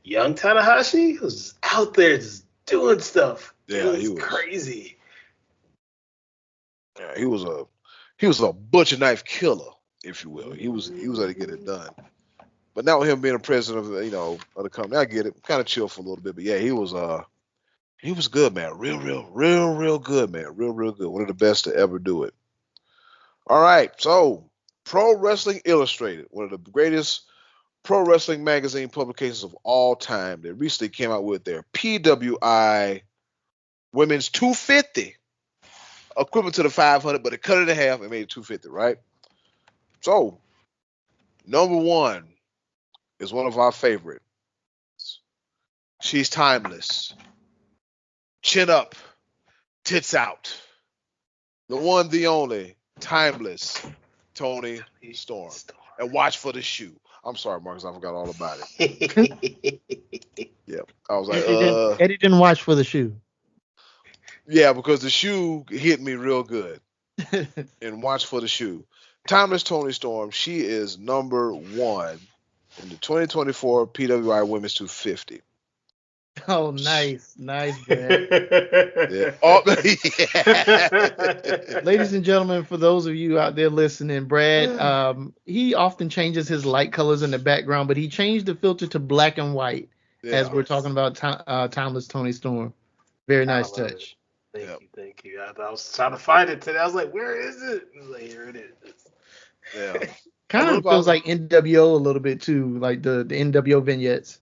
Young Tanahashi was out there just doing stuff. Yeah, he was crazy. Yeah, he was a butcher knife killer, if you will. He was able to get it done. But now with him being a president of the company, I get it. Kind of chill for a little bit, but yeah, he was good, man. Real good, man. Real good. One of the best to ever do it. All right, so Pro Wrestling Illustrated, one of the greatest pro wrestling magazine publications of all time. They recently came out with their PWI Women's 250, equivalent to the 500, but they cut it in half and made it 250, right? So, number one is one of our favorites. She's timeless. Chin up, tits out. The one, the only, timeless Toni Storm. And watch for the shoe. I'm sorry, Marcus, I forgot all about it. Yeah, I was like, Eddie didn't watch for the shoe. Yeah, because the shoe hit me real good. And watch for the shoe. Timeless Toni Storm, she is number one in the 2024 PWI Women's 250. Oh, nice, Brad. Yeah. Oh, yeah. Ladies and gentlemen, for those of you out there listening, Brad, he often changes his light colors in the background, but he changed the filter to black and white as we're talking about Timeless Toni Storm. Very nice touch. Thank you. I was trying to find it today. I was like, where is it? I was like, here it is. Yeah. Kind of feels like NWO a little bit too, like the NWO vignettes.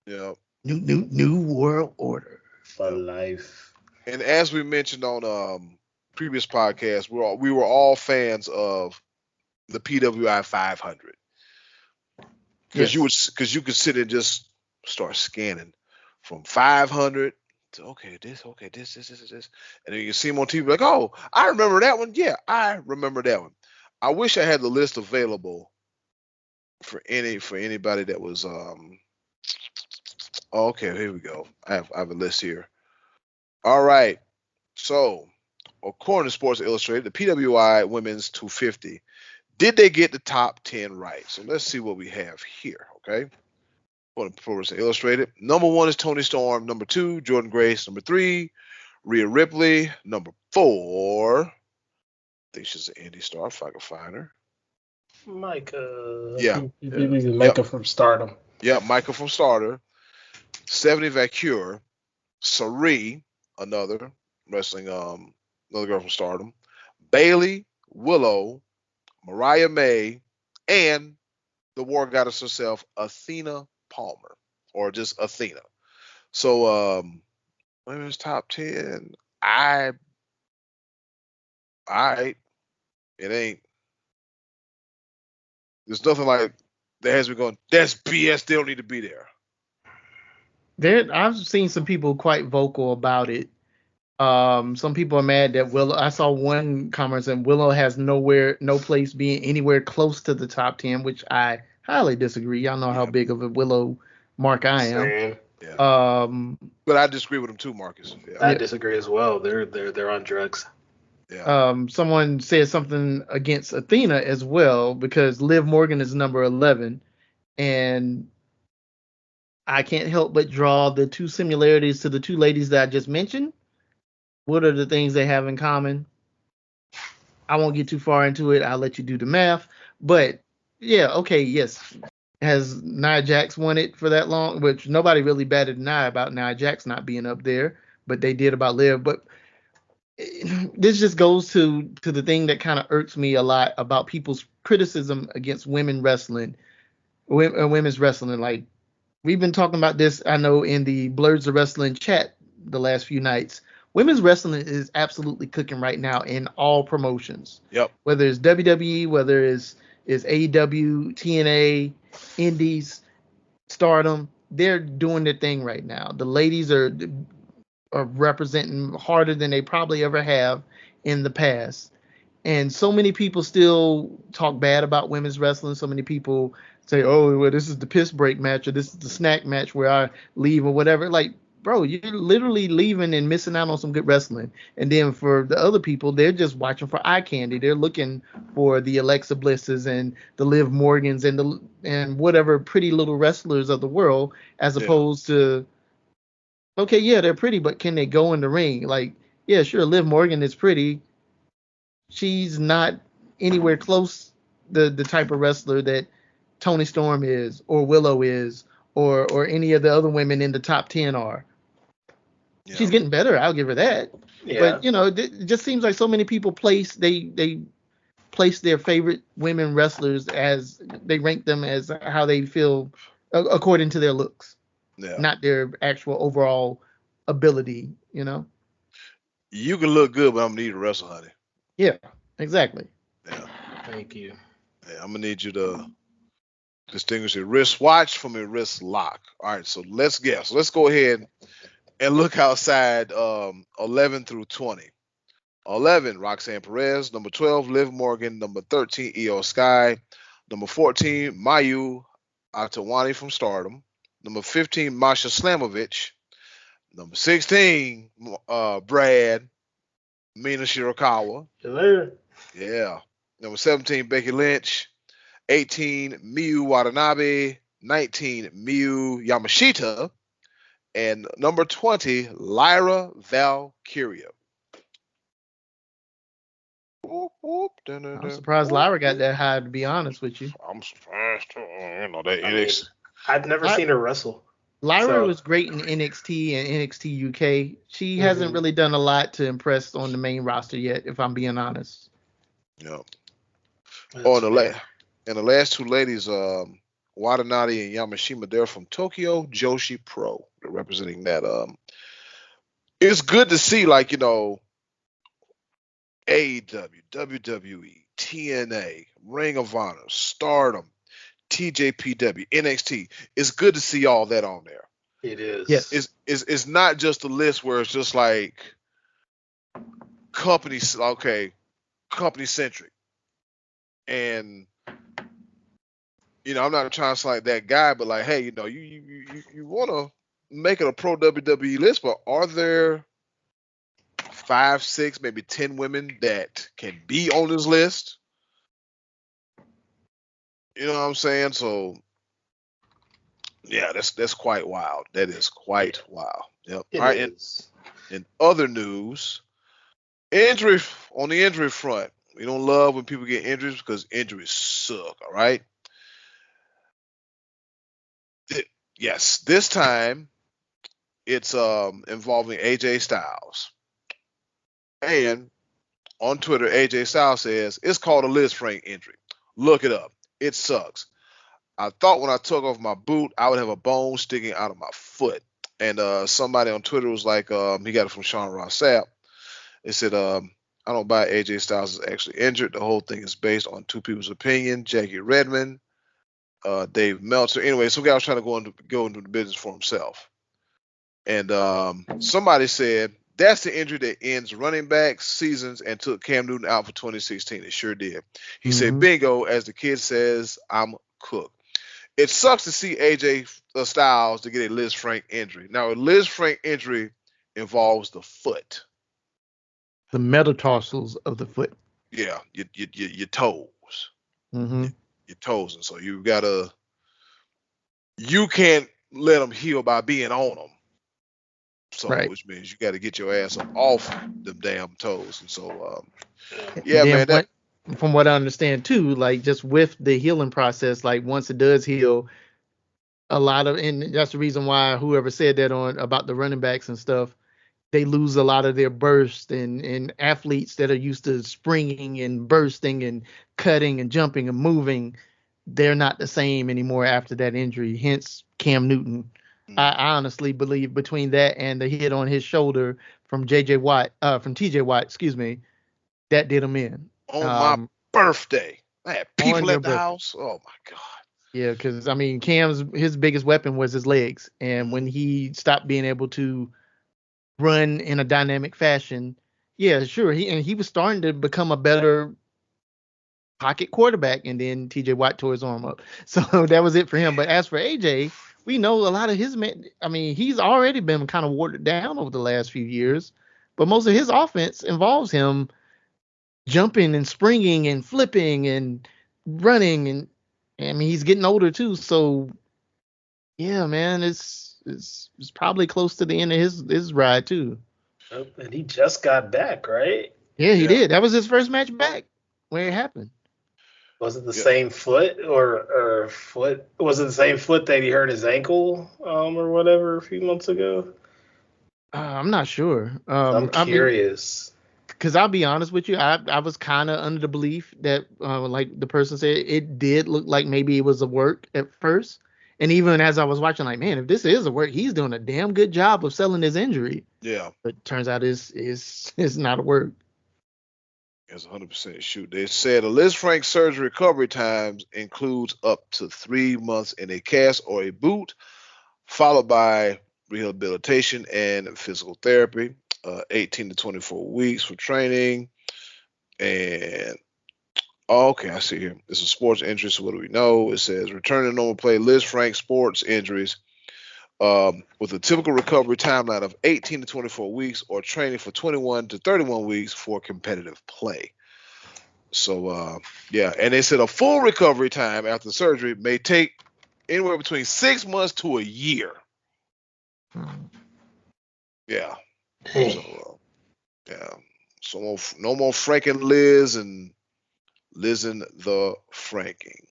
Yeah. New world order for life. And as we mentioned on previous podcasts, we were all fans of the PWI 500 because you could sit and just start scanning from 500 to this, and then you see them on TV like, oh, I remember that one. Yeah, I remember that one. I wish I had the list available for anybody that was okay, here we go. I have a list here. All right. So, according to Sports Illustrated, the PWI Women's 250, did they get the top 10 right? So let's see what we have here, okay? According to Sports Illustrated, number one is Toni Storm. Number two, Jordynne Grace. Number three, Rhea Ripley. Number four, I think she's an indie star if I can find her. Micah. Yeah. Micah from Stardom. Yeah, Micah from Stardom. Stephanie Vacure, Sarie, another wrestling, another girl from Stardom, Bailey, Willow, Mariah May, and the war goddess herself, Athena Palmer, or just Athena. So, women's top 10, all right, it ain't. There's nothing like that has me going, that's BS, they don't need to be there. I've seen some people quite vocal about it. Some people are mad that Willow. I saw one comment saying Willow has no place being anywhere close to the top 10, which I highly disagree. Y'all know how big of a Willow mark I am. Yeah. But I disagree with him too, Marcus. Yeah. I disagree as well. They're on drugs. Yeah. Someone said something against Athena as well because Liv Morgan is number 11, and I can't help but draw the two similarities to the two ladies that I just mentioned. What are the things they have in common? I won't get too far into it. I'll let you do the math. But, yeah, okay, yes. Has Nia Jax won it for that long? Which nobody really batted an eye about Nia Jax not being up there, but they did about Liv. But this just goes to the thing that kind of irks me a lot about people's criticism against women's wrestling. Like, we've been talking about this, I know, in the Blurs of Wrestling chat the last few nights. Women's wrestling is absolutely cooking right now in all promotions. Yep. Whether it's WWE, whether it's AEW, TNA, Indies, Stardom, they're doing their thing right now. The ladies are representing harder than they probably ever have in the past. And so many people still talk bad about women's wrestling. So many people say, oh, well, this is the piss break match or this is the snack match where I leave or whatever. Like, bro, you're literally leaving and missing out on some good wrestling. And then for the other people, they're just watching for eye candy. They're looking for the Alexa Blisses and the Liv Morgans and whatever pretty little wrestlers of the world, as opposed to, okay, yeah, they're pretty, but can they go in the ring? Like, yeah, sure, Liv Morgan is pretty. She's not anywhere close the type of wrestler that Toni Storm is, or Willow is, or any of the other women in the top 10 are. Yeah. She's getting better, I'll give her that. Yeah. But, it just seems like so many people place place their favorite women wrestlers as they rank them as how they feel according to their looks, not their actual overall ability. You can look good, but I'm gonna need you to wrestle, honey. Yeah, exactly. Yeah. Thank you. Yeah, I'm gonna need you to distinguish your wristwatch from your wrist lock. All right, so let's guess. Let's go ahead and look outside 11 through 20. 11, Roxanne Perez. Number 12, Liv Morgan. Number 13, Io Sky. Number 14, Mayu Atawani from Stardom. Number 15, Masha Slamovich. Number 16, Brad Mina Shirakawa. Hello. Yeah. Number 17, Becky Lynch. 18, Miyu Watanabe. 19, Miyu Yamashita. And number 20, Lyra Valkyria. Whoop, whoop, I'm surprised Lyra got that high, to be honest with you. I'm surprised too. That I mean, I've never seen her wrestle. Lyra was great in NXT and NXT UK. She hasn't really done a lot to impress on the main roster yet, if I'm being honest. Yeah. And the last two ladies, Watanabe and Yamashima, they're from Tokyo Joshi Pro. They're representing that. It's good to see, like, AEW, WWE, TNA, Ring of Honor, Stardom, TJPW, NXT. It's good to see all that on there. It is. Yes. It's not just a list where it's just like company centric. And I'm not trying to sound like that guy, but like, hey, you want to make it a pro WWE list, but are there 5, 6, maybe 10 women that can be on this list? You know what I'm saying? So, yeah, that's quite wild. That is quite wild. Yep. It all right. is. In other news, on the injury front, we don't love when people get injuries because injuries suck. All right. Yes, this time it's involving AJ Styles. And on Twitter, AJ Styles says it's called a Lisfranc injury. Look it up. It sucks. I thought when I took off my boot, I would have a bone sticking out of my foot. And somebody on Twitter was like, he got it from Sean Ross Sapp. It said, I don't buy AJ Styles is actually injured. The whole thing is based on two people's opinion, Jackie Redmond, Dave Meltzer. Anyway, some guy was trying to go into the business for himself. And somebody said, that's the injury that ends running back seasons and took Cam Newton out for 2016. It sure did. He said, bingo, as the kid says, I'm cooked. It sucks to see AJ Styles to get a Lisfranc injury. Now, a Lisfranc injury involves the foot. The metatarsals of the foot. Yeah, your toes. Your toes. And so you can't let them heal by being on them. So, right. Which means you got to get your ass up off them damn toes. And so, man. From what I understand too, like just with the healing process, like once it does heal, and that's the reason why whoever said that about the running backs and stuff, they lose a lot of their burst, and athletes that are used to springing and bursting and cutting and jumping and moving, they're not the same anymore after that injury. Hence Cam Newton. I honestly believe between that and the hit on his shoulder from TJ Watt, that did him in. On my birthday. I had people at the house. Oh my God. Yeah, because I mean, his biggest weapon was his legs. And when he stopped being able to run in a dynamic fashion, yeah, sure. He was starting to become a better pocket quarterback, and then TJ Watt tore his arm up. So that was it for him. But as for AJ, we know a lot of his he's already been kind of watered down over the last few years, but most of his offense involves him jumping and springing and flipping and running, and he's getting older too. So yeah, man, it's probably close to the end of his ride too. And he just got back, right? Yeah, he did. That was his first match back where it happened. Was it the same foot or foot? Was it the same foot that he hurt his ankle or whatever a few months ago? I'm not sure. I'm curious. Because I'll be honest with you, I was kind of under the belief that, like the person said, it did look like maybe it was a work at first. And even as I was watching, like, man, if this is a work, he's doing a damn good job of selling his injury. Yeah. But turns out it's not a work. It's 100% shoot. They said a Lisfranc surgery recovery times includes up to 3 months in a cast or a boot, followed by rehabilitation and physical therapy. 18 to 24 weeks for training. And okay, I see here. This is sports injuries. So what do we know? It says returning to normal play, Lisfranc sports injuries with a typical recovery timeline of 18 to 24 weeks or training for 21 to 31 weeks for competitive play. So, yeah. And they said a full recovery time after surgery may take anywhere between 6 months to a year. Yeah. So, yeah. So no more Franking Liz and Lizzing the Franking.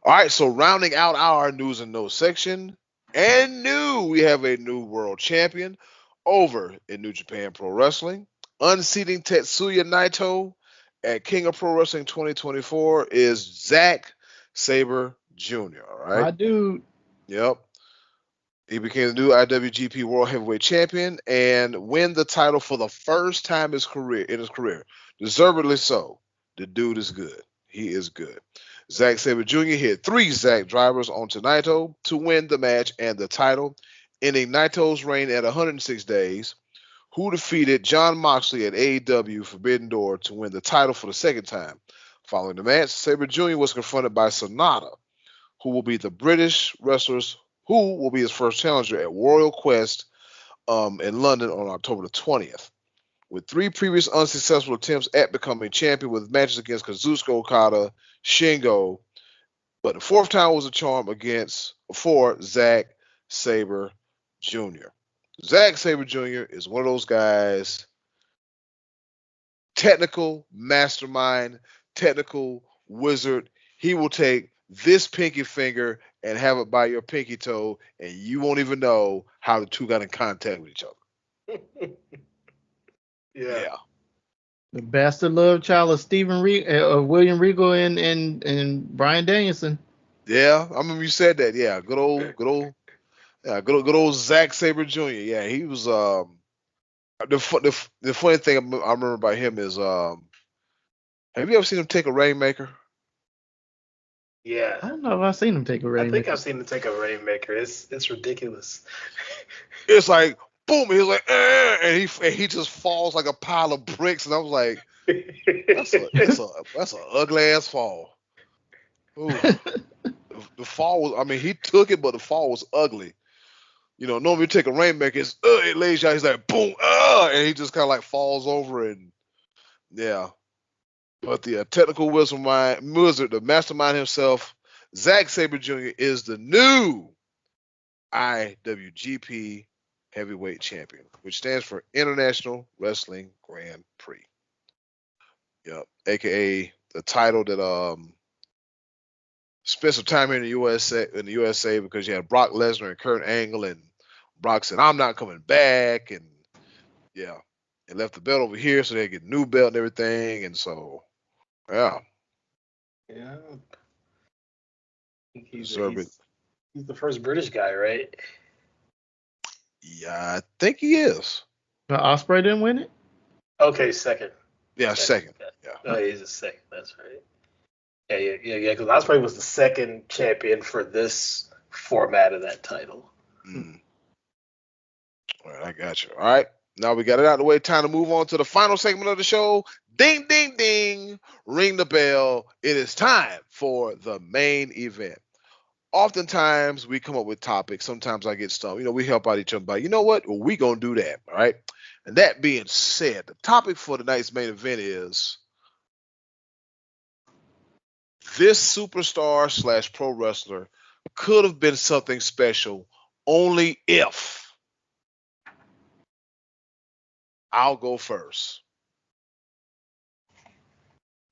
All right, so rounding out our news and notes section, we have a new world champion over in New Japan Pro Wrestling. Unseating Tetsuya Naito at King of Pro Wrestling 2024 is Zack Sabre Jr. All right, My dude. Yep. He became the new IWGP World Heavyweight Champion and win the title for the first time in his career. Deservedly so. The dude is good. He is good. Zack Sabre Jr. hit 3 Zack drivers onto Naito to win the match and the title, ending Naito's reign at 106 days, who defeated Jon Moxley at AEW Forbidden Door to win the title for the second time. Following the match, Sabre Jr. was confronted by Sonata, who will be his first challenger at Royal Quest in London on October the 20th. With 3 previous unsuccessful attempts at becoming champion with matches against Kazuchika Okada, Shingo, but the 4th time was a charm for Zack Sabre Jr. Zack Sabre Jr. is one of those guys, technical mastermind, technical wizard. He will take this pinky finger and have it by your pinky toe, and you won't even know how the two got in contact with each other. Yeah. The bastard love child of William Regal and Bryan Danielson. Yeah, I remember you said that. Yeah, good old Zack Sabre Jr. Yeah, he was the funny thing I remember about him is have you ever seen him take a Rainmaker? Yeah. I don't know if I've seen him take a Rainmaker. I think I've seen him take a Rainmaker. It's ridiculous. It's like boom, he's like, and he just falls like a pile of bricks, and I was like, that's an ugly ass fall. Ooh. The fall was, I mean, he took it, but the fall was ugly. You know, normally you take a Rainmaker, it lays you out, he's like, boom, and he just kind of like falls over, and yeah. But the technical wizard, the mastermind himself, Zack Sabre Jr. is the new IWGP Heavyweight Champion, which stands for International Wrestling Grand Prix. Yep, aka the title that spent some time here in the USA because you had Brock Lesnar and Kurt Angle, and Brock said, "I'm not coming back," and yeah, and left the belt over here so they get a new belt and everything, and so yeah. He's the first British guy, right? Yeah, I think he is. But Ospreay didn't win it? Okay, second. Yeah, second. Yeah. Oh, he's a second. That's right. Yeah. Because Ospreay was the second champion for this format of that title. All right, I got you. All right. Now we got it out of the way. Time to move on to the final segment of the show. Ding, ding, ding. Ring the bell. It is time for the main event. Oftentimes we come up with topics. Sometimes I get stumped. You know, we help out each other by, you know what? Well, we going to do that. All right. And that being said, the topic for tonight's main event is this superstar / pro wrestler could have been something special only if. I'll go first.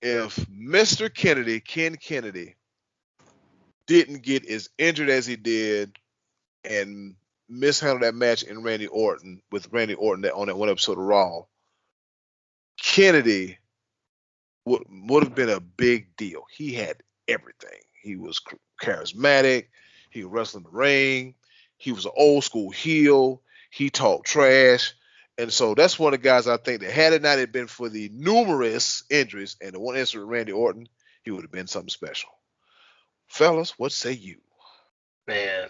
If Mr. Kennedy, Ken Kennedy, didn't get as injured as he did and mishandled that match with Randy Orton on that one episode of Raw, Kennedy would have been a big deal. He had everything. He was charismatic. He could wrestle in the ring. He was an old school heel. He talked trash. And so that's one of the guys I think that had it not been for the numerous injuries and the one incident with Randy Orton, he would have been something special. Fellas, what say you? Man.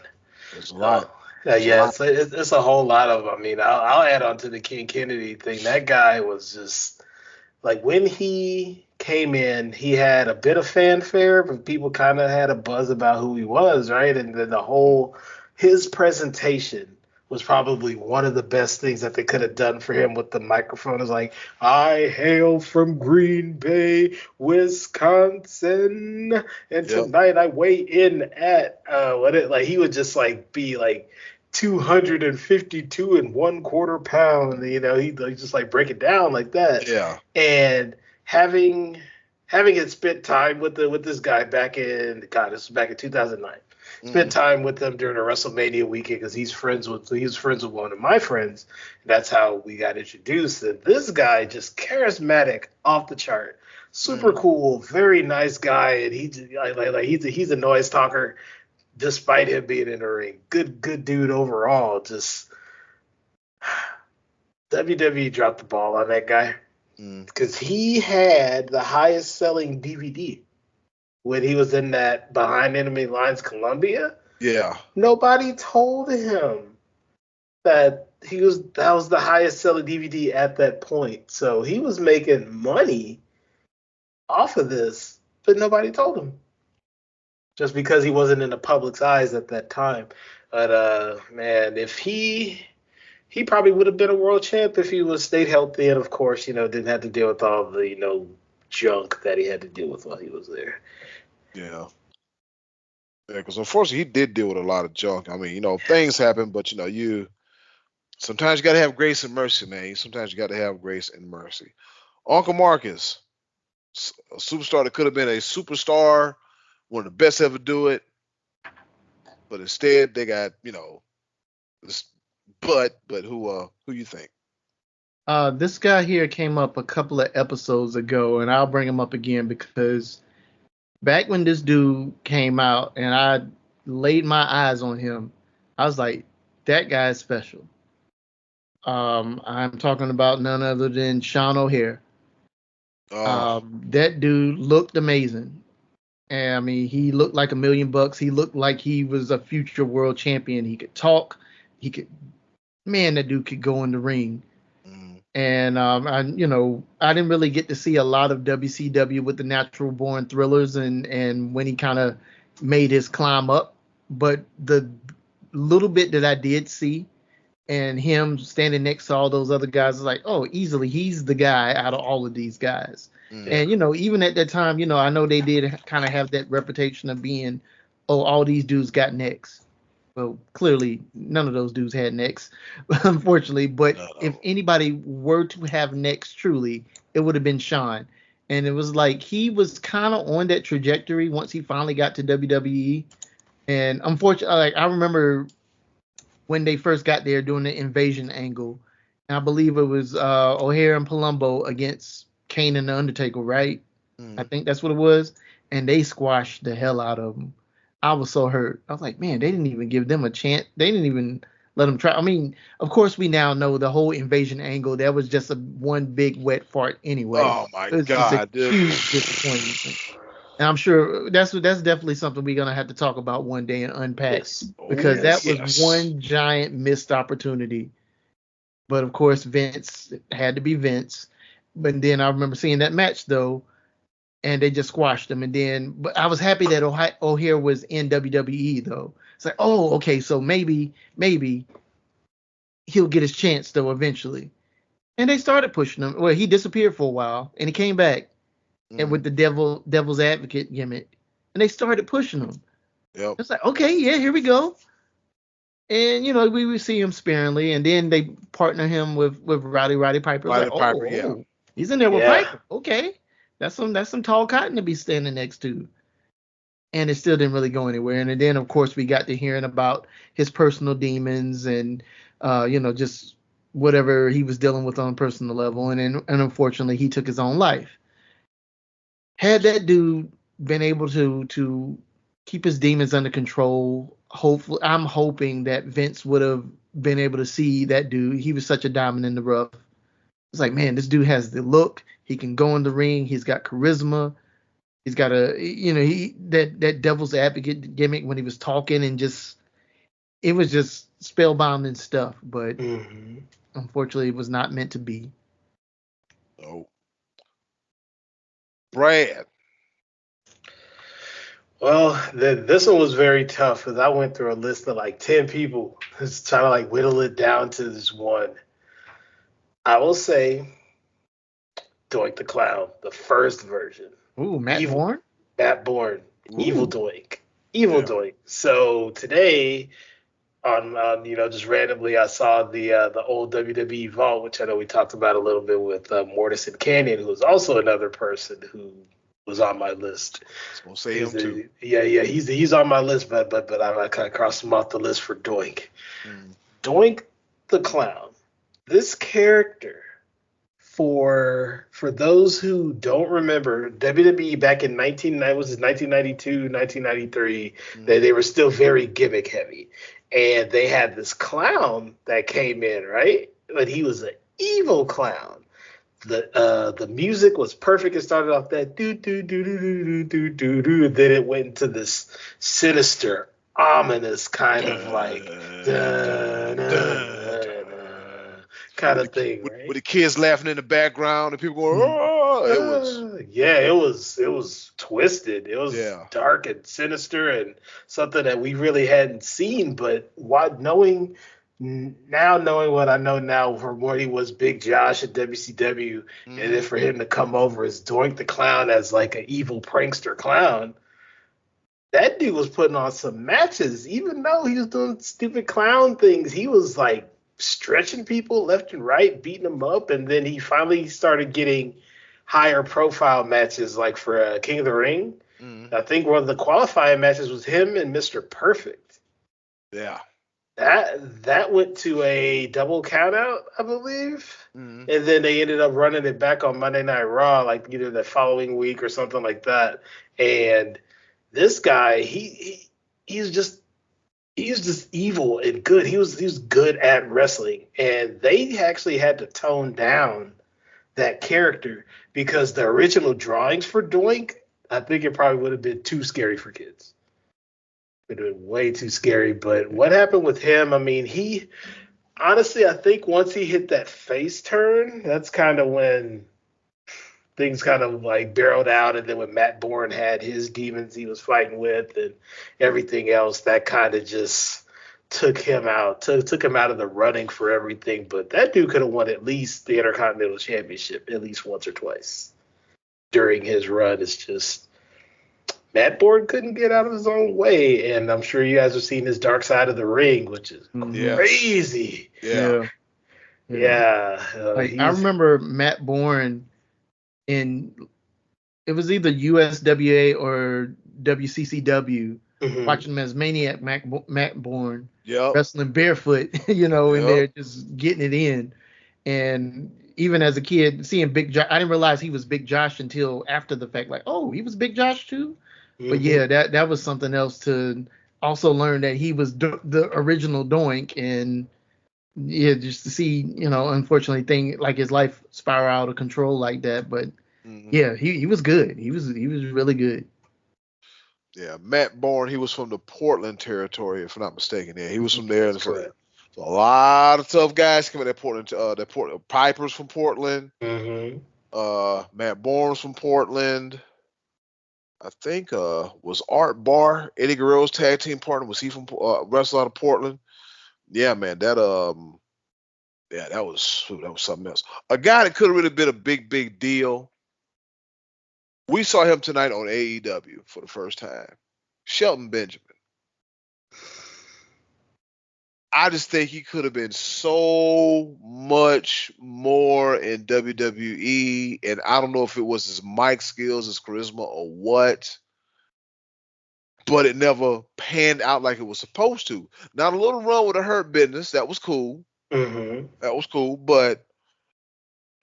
There's a lot. It's a whole lot of them. I mean, I'll add on to the King Kennedy thing. That guy was just like, when he came in, he had a bit of fanfare, but people kind of had a buzz about who he was, right? And then his presentation was probably one of the best things that they could have done for him with the microphone. Is like, I hail from Green Bay, Wisconsin, and tonight I weigh in at he would just like be like 252 and 1/4 pound. He'd just like break it down like that. Yeah. And having it spent time with this guy back in 2009. Spent time with him during a WrestleMania weekend because he was friends with one of my friends. That's how we got introduced. And this guy, just charismatic, off the chart, super cool, very nice guy, and he's a noise talker, despite him being in the ring. Good dude overall. Just WWE dropped the ball on that guy because he had the highest selling DVD. When he was in that Behind Enemy Lines Columbia, nobody told him that was the highest selling DVD at that point. So he was making money off of this, but nobody told him. Just because he wasn't in the public's eyes at that time. But man, if he probably would have been a world champ if he was stayed healthy and of course, didn't have to deal with all the, junk that he had to deal with while he was there. Yeah, because unfortunately he did deal with a lot of junk. I mean, things happen, but you sometimes you got to have grace and mercy, man. Sometimes you got to have grace and mercy. Uncle Marcus, a superstar that could have been a superstar, one of the best to ever do it, but instead they got this but who you think? This guy here came up a couple of episodes ago, and I'll bring him up again because back when this dude came out and I laid my eyes on him, I was like, that guy is special. I'm talking about none other than Sean O'Hare. That dude looked amazing. And I mean, he looked like $1 million. He looked like he was a future world champion. He could talk. That dude could go in the ring. And I didn't really get to see a lot of WCW with the Natural Born Thrillers and when he kind of made his climb up, but the little bit that I did see and him standing next to all those other guys is like, oh, easily he's the guy out of all of these guys. And even at that time, I know they did kind of have that reputation of being, oh, all these dudes got necks. Well, clearly, none of those dudes had necks, unfortunately. But if anybody were to have necks truly, it would have been Sean. And it was like he was kind of on that trajectory once he finally got to WWE. And unfortunately, I remember when they first got there doing the invasion angle. And I believe it was O'Hare and Palumbo against Kane and The Undertaker, right? I think that's what it was. And they squashed the hell out of them. I was so hurt. I was like, man, they didn't even give them a chance. They didn't even let them try. I mean, of course, we now know the whole invasion angle. That was just one big wet fart anyway. Oh, my God. Just a huge disappointment. And I'm sure that's definitely something we're going to have to talk about one day and unpack. Because that was one giant missed opportunity. But, of course, Vince had to be Vince. But then I remember seeing that match, though. And they just squashed him. And then, but I was happy that O'Hare was in WWE though. It's like, oh, okay, so maybe he'll get his chance though eventually. And they started pushing him. Well, he disappeared for a while, and he came back, and with the devil's advocate gimmick, and they started pushing him. Yep. It's like, okay, yeah, here we go. And we would see him sparingly, and then they partner him with Roddy Piper. Piper, he's in there with Piper. Okay. That's some tall cotton to be standing next to. And it still didn't really go anywhere. And then, of course, we got to hearing about his personal demons and, just whatever he was dealing with on a personal level, and unfortunately he took his own life. Had that dude been able to keep his demons under control, hopefully, I'm hoping that Vince would have been able to see that dude. He was such a diamond in the rough. It's like, man, this dude has the look. He can go in the ring. He's got charisma. He's got that devil's advocate gimmick when he was talking, and it was just spellbinding stuff. But unfortunately, it was not meant to be. Oh, Brad. Well, this one was very tough because I went through a list of like 10 people, just trying to like whittle it down to this one. I will say Doink the Clown, the first version. Ooh, Matt Bourne? Matt Bourne. Ooh. Evil Doink. Evil Doink. So today, on just randomly, I saw the old WWE Vault, which I know we talked about a little bit with Mortis and Canyon, who was also another person who was on my list. We'll say him too. Yeah, he's on my list, but I kind of crossed him off the list for Doink. Doink the Clown. This character, for those who don't remember, WWE back in 1992, 1993, they were still very gimmick heavy. And they had this clown that came in, right? But he was an evil clown. The music was perfect. It started off that do do do do do do do do. Then it went into this sinister, ominous kind of like kind of thing, right? With the kids laughing in the background and people going, oh, it was twisted. It was dark and sinister and something that we really hadn't seen. But knowing what I know now from when he was Big Josh at WCW, and then for him to come over as Doink the Clown as like an evil prankster clown, that dude was putting on some matches. Even though he was doing stupid clown things, he was like stretching people left and right, beating them up, and then he finally started getting higher profile matches, like for King of the Ring. I think one of the qualifying matches was him and Mr. Perfect. Yeah. That went to a double countout, I believe. And then they ended up running it back on Monday Night Raw, like either the following week or something like that. And this guy, he's just evil and good. He was good at wrestling, and they actually had to tone down that character because the original drawings for Doink, I think it probably would have been too scary for kids. It would have been way too scary. But what happened with him? I mean, honestly, I think once he hit that face turn, that's kind of when things kind of like barreled out. And then when Matt Bourne had his demons he was fighting with and everything else, that kind of just took him out of the running for everything. But that dude could have won at least the Intercontinental Championship at least once or twice during his run. It's just Matt Bourne couldn't get out of his own way. And I'm sure you guys have seen his Dark Side of the Ring, which is crazy. Yeah. I remember Matt Bourne in, it was either USWA or WCCW, watching him as Maniac Matt Bourne wrestling barefoot, and they're just getting it in. And even as a kid, seeing Big Josh, I didn't realize he was Big Josh until after the fact, like, oh, he was Big Josh too? But yeah, that was something else to also learn, that he was the original Doink. And yeah, just to see, unfortunately, like his life spiral out of control like that. But yeah, he was good. He was really good. Yeah, Matt Bourne, he was from the Portland territory, if I'm not mistaken. Yeah, he was from there. So a lot of tough guys coming at Portland. Piper's from Portland. Matt Bourne's from Portland. I think was Art Barr, Eddie Guerrero's tag team partner. Was he from wrestle out of Portland? Yeah, man, that was something else. A guy that could have really been a big deal. We saw him tonight on AEW for the first time. Shelton Benjamin. I just think he could have been so much more in WWE, and I don't know if it was his mic skills, his charisma, or what, but it never panned out like it was supposed to. Now, the little run with the Hurt Business, that was cool. Mm-hmm. That was cool, but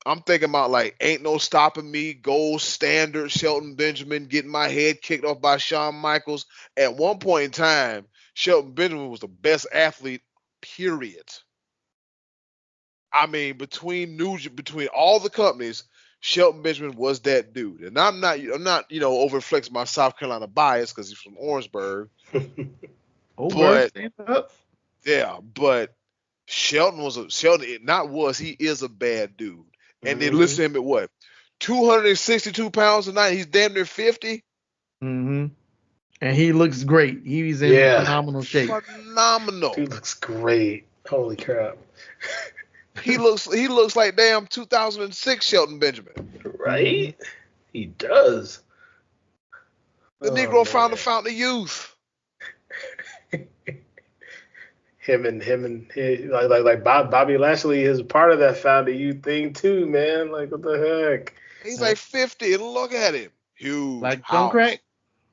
I'm thinking about like Ain't No Stopping Me, Gold Standard, Shelton Benjamin getting my head kicked off by Shawn Michaels. At one point in time, Shelton Benjamin was the best athlete, period. I mean, between all the companies, Shelton Benjamin was that dude. And I'm not over flexing my South Carolina bias because he's from Orangeburg. Oberg, But stand up. yeah, but he is a bad dude. And they Mm-hmm. list him at what? 262 pounds tonight. He's damn near 50. Mm-hmm. And he looks great. He's in Yeah. phenomenal shape. Phenomenal. Dude looks great. Holy crap. He looks like damn 2006 Shelton Benjamin. Right? He does. The Oh, Negro found the man. fountain of youth. him and like Bobby Lashley is part of that found you thing too, man. Like what the heck? He's like 50 and look at him. Huge Like don't house. crack.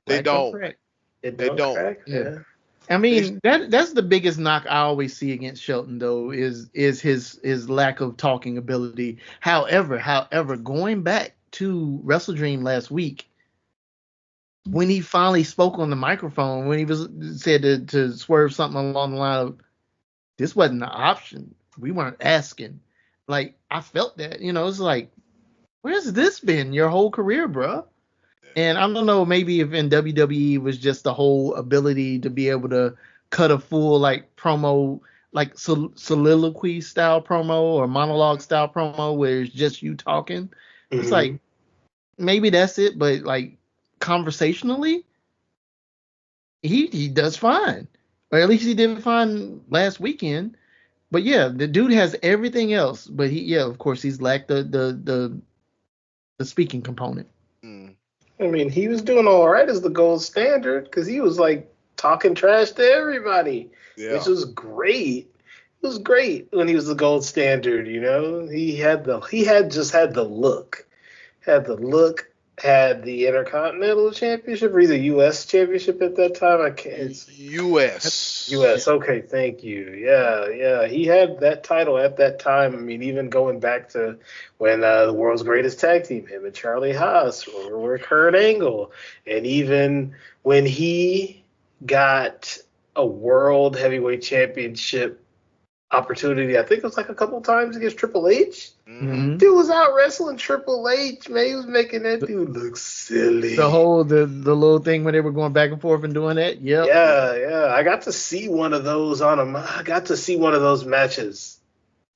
They Like don't don't. crack. It They don't don't. crack, Yeah. man. I mean that's the biggest knock I always see against Shelton though is his lack of talking ability. However, going back to WrestleDream last week, when he finally spoke on the microphone, when he was said to swerve something along the line of this wasn't an option. We weren't asking. Like I felt that, it's like, where's this been your whole career, bro? And I don't know, maybe if in WWE was just the whole ability to be able to cut a full like promo, like soliloquy style promo or monologue style promo where it's just you talking. It's like maybe that's it, but like conversationally, he does fine, or at least he did fine last weekend. But yeah, the dude has everything else, but of course, he's lacked the speaking component. Mm. I mean, he was doing all right as the gold standard because he was like talking trash to everybody, which Yeah. was great. It was great when he was the gold standard. He had the look, had the Intercontinental Championship or either U.S. Championship at that time. I can't. It's U.S. U.S. Okay, thank you. Yeah. He had that title at that time. I mean, even going back to when the world's greatest tag team, him and Charlie Haas, or Kurt Angle, and even when he got a world heavyweight championship opportunity, I think it was like a couple times against Triple H. Mm-hmm. Dude was out wrestling Triple H, man. He was making that dude look silly. The whole the little thing when they were going back and forth and doing that. Yep. Yeah. I got to see one of those I got to see one of those matches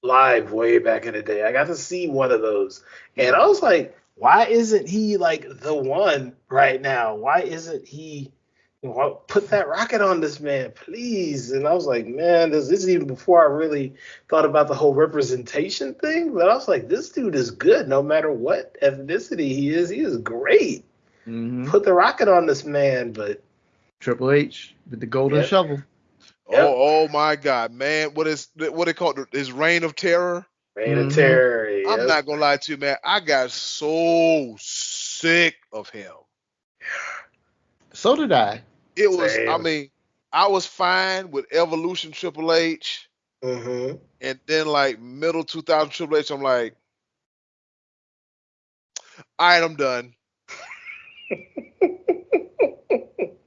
live way back in the day. I got to see one of those, and I was like, why isn't he like the one right now? Why isn't he? Put that rocket on this man, please. And I was like, man, this is even before I really thought about the whole representation thing. But I was like, this dude is good no matter what ethnicity he is. He is great. Mm-hmm. Put the rocket on this man. But Triple H with the golden shovel. Yep. Oh my God, man! What they call it? His reign of terror? Reign of terror. I'm not gonna lie to you, man. I got so sick of him. So did I. It was. Same. I mean, I was fine with Evolution Triple H, Mm-hmm. and then like middle 2000 Triple H, I'm like, all right, I'm done.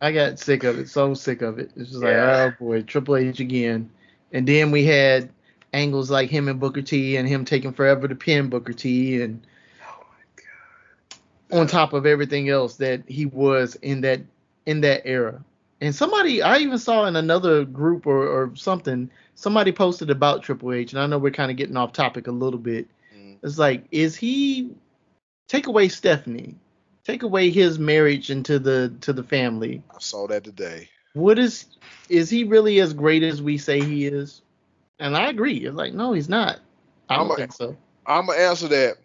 I got sick of it. So sick of it. It's just like, oh boy, Triple H again. And then we had angles like him and Booker T and him taking forever to pin Booker T, and Oh my God. on top of everything else that he was in that era. And somebody, I even saw in another group or something, somebody posted about Triple H, and I know we're kind of getting off topic a little bit. It's like, is he, take away Stephanie, take away his marriage into the family. I saw that today. What is he really as great as we say he is? And I agree. It's like, no, he's not. I don't think so. I'm gonna answer that.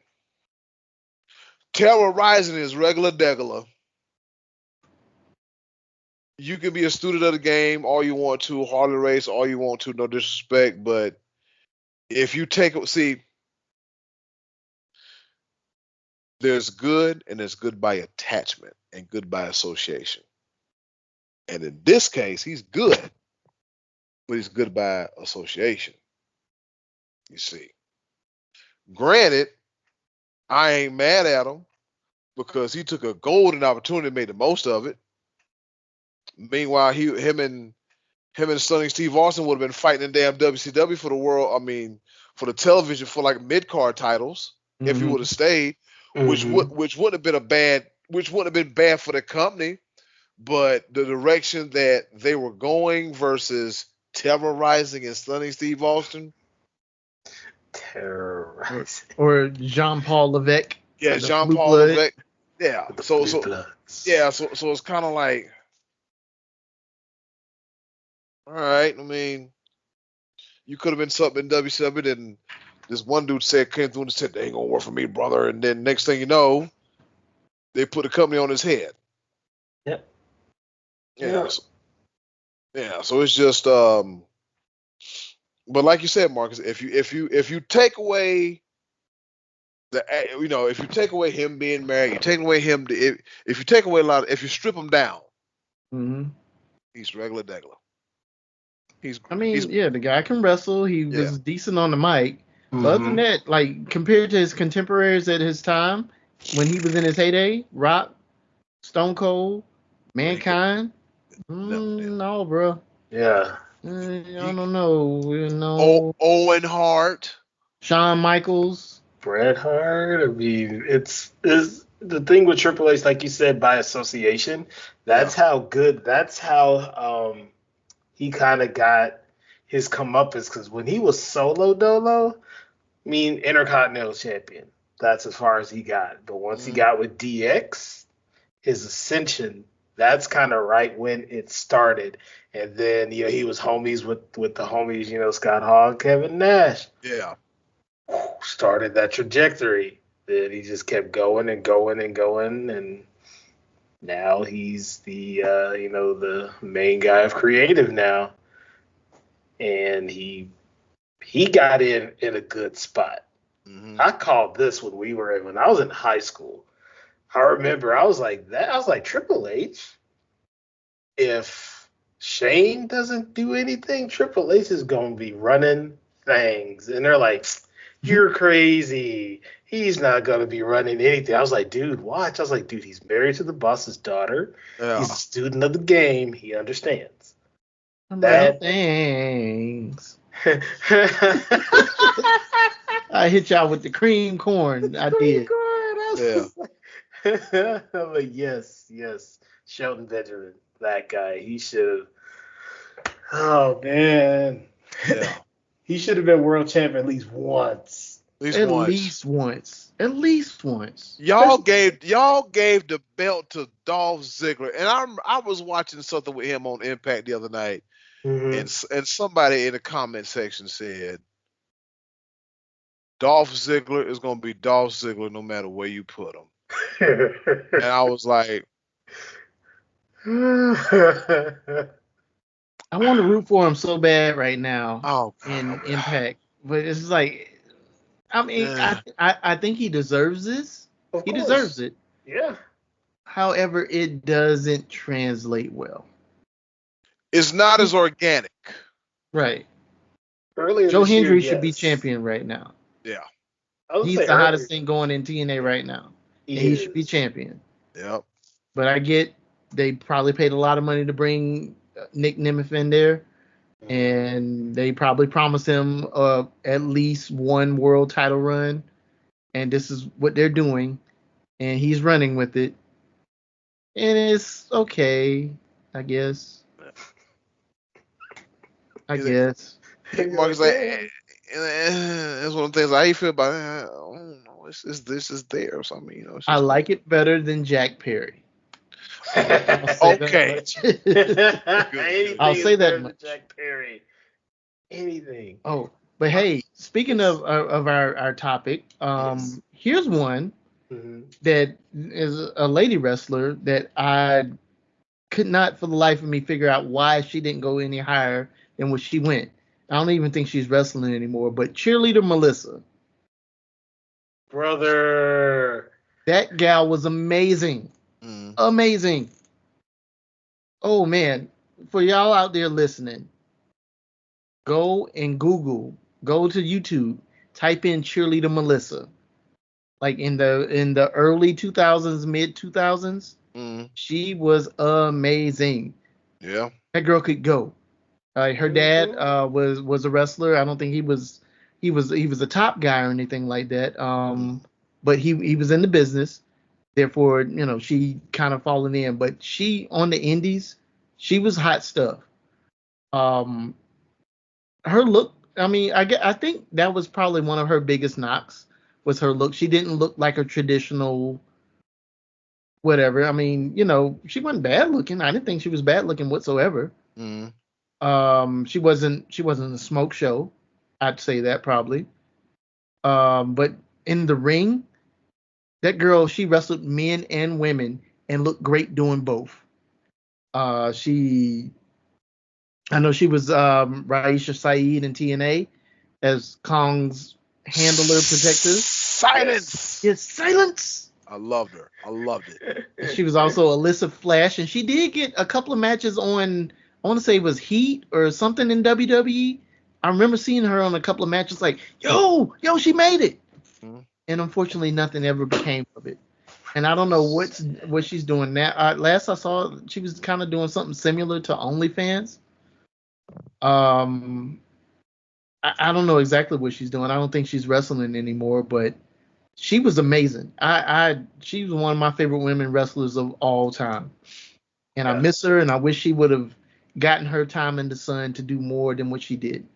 Terrorizing is regular degular. You can be a student of the game all you want to, Harley race all you want to, no disrespect, but if you there's good and there's good by attachment and good by association. And in this case, he's good, but he's good by association. You see. Granted, I ain't mad at him because he took a golden opportunity and made the most of it. Meanwhile, him and Stunning Steve Austin would have been fighting in damn WCW for the world. I mean, for the television for like mid card titles if he would have stayed, which wouldn't have been bad for the company. But the direction that they were going versus terrorizing and Stunning Steve Austin, or Jean-Paul Levesque. yeah, Jean-Paul Levesque, yeah. So it's kind of like, all right. I mean, you could have been something in WCW, and this one dude came through and said, "They ain't gonna work for me, brother." And then next thing you know, they put the company on his head. Yep. Yeah. So it's just, but like you said, Marcus, if you take away if you take away him being married, you take away him, if you take away if you strip him down, he's regular degular. The guy can wrestle. He was decent on the mic. But other than that, like compared to his contemporaries at his time, when he was in his heyday, Rock, Stone Cold, Mankind, no, bro. Yeah. I don't know. Owen Hart, Shawn Michaels, Bret Hart. I mean, it's the thing with Triple H, like you said, by association. That's how good. That's how he kind of got his comeuppance, because when he was solo dolo, I mean, Intercontinental Champion. That's as far as he got. But once he got with DX, his ascension, that's kind of right when it started. And then, he was homies with the homies, Scott Hall and Kevin Nash. Yeah. Started that trajectory. Then he just kept going and going and going. And now he's the, the main guy of creative now. And he got in a good spot. I called this when I was in high school. I remember I was like Triple H, if Shane doesn't do anything, Triple H is gonna be running things. And they're like, you're crazy. He's not gonna be running anything. I was like, dude, watch. I was like, dude, he's married to the boss's daughter. Yeah. He's a student of the game. He understands. Thanks. I hit y'all with the cream corn. I did. I'm like, yes. Shelton Benjamin, that guy. He should have. Oh man. Yeah. He should have been world champion at least once. At least once. Y'all gave the belt to Dolph Ziggler, and I was watching something with him on Impact the other night, and somebody in the comment section said, Dolph Ziggler is gonna be Dolph Ziggler no matter where you put him. And I was like, I want to root for him so bad right now in Impact, but it's like, I mean, I think he deserves this. He deserves it. Yeah. However, it doesn't translate well. It's not as organic. Right. Earlier Joe this year, Hendry should be champion right now. Yeah. He's the hottest thing going in TNA right now. He should be champion. Yep. But I get they probably paid a lot of money to bring Nick Nemeth in there. And they probably promised him at least one world title run. And this is what they're doing. And he's running with it. And it's okay, I guess. Marcus, like, that's one of the things I feel about it. I don't know. This is there or something, I like it better than Jack Perry. Okay. I'll say that much. Jack Perry. Anything. Oh, but hey, speaking of our topic, here's one that is a lady wrestler that I could not for the life of me figure out why she didn't go any higher than what she went. I don't even think she's wrestling anymore, but Cheerleader Melissa. Brother. That gal was amazing. Amazing. Oh, man. For y'all out there listening, go and Google go to YouTube, type in cheerleader Melissa. Like in the early 2000s, mid 2000s, she was amazing. Yeah. That girl could go. Her dad was a wrestler. I don't think he was a top guy or anything like that. But he was in the business. Therefore, she kind of fallen in. But she on the indies, she was hot stuff. Her look. I mean, I think that was probably one of her biggest knocks was her look. She didn't look like a traditional whatever. I mean, she wasn't bad looking. I didn't think she was bad looking whatsoever. She wasn't a smoke show. I'd say that probably. But in the ring, that girl, she wrestled men and women and looked great doing both. I know she was Raisha Saeed in TNA as Kong's handler protector. Silence. Yes, silence. I loved her. I loved it. She was also Alyssa Flash, and she did get a couple of matches on. I want to say it was Heat or something in WWE. I remember seeing her on a couple of matches. Like, yo, she made it. And unfortunately, nothing ever became of it. And I don't know what she's doing now. Last I saw, she was kind of doing something similar to OnlyFans. I don't know exactly what she's doing. I don't think she's wrestling anymore, but she was amazing. She was one of my favorite women wrestlers of all time. And I miss her, and I wish she would have gotten her time in the sun to do more than what she did.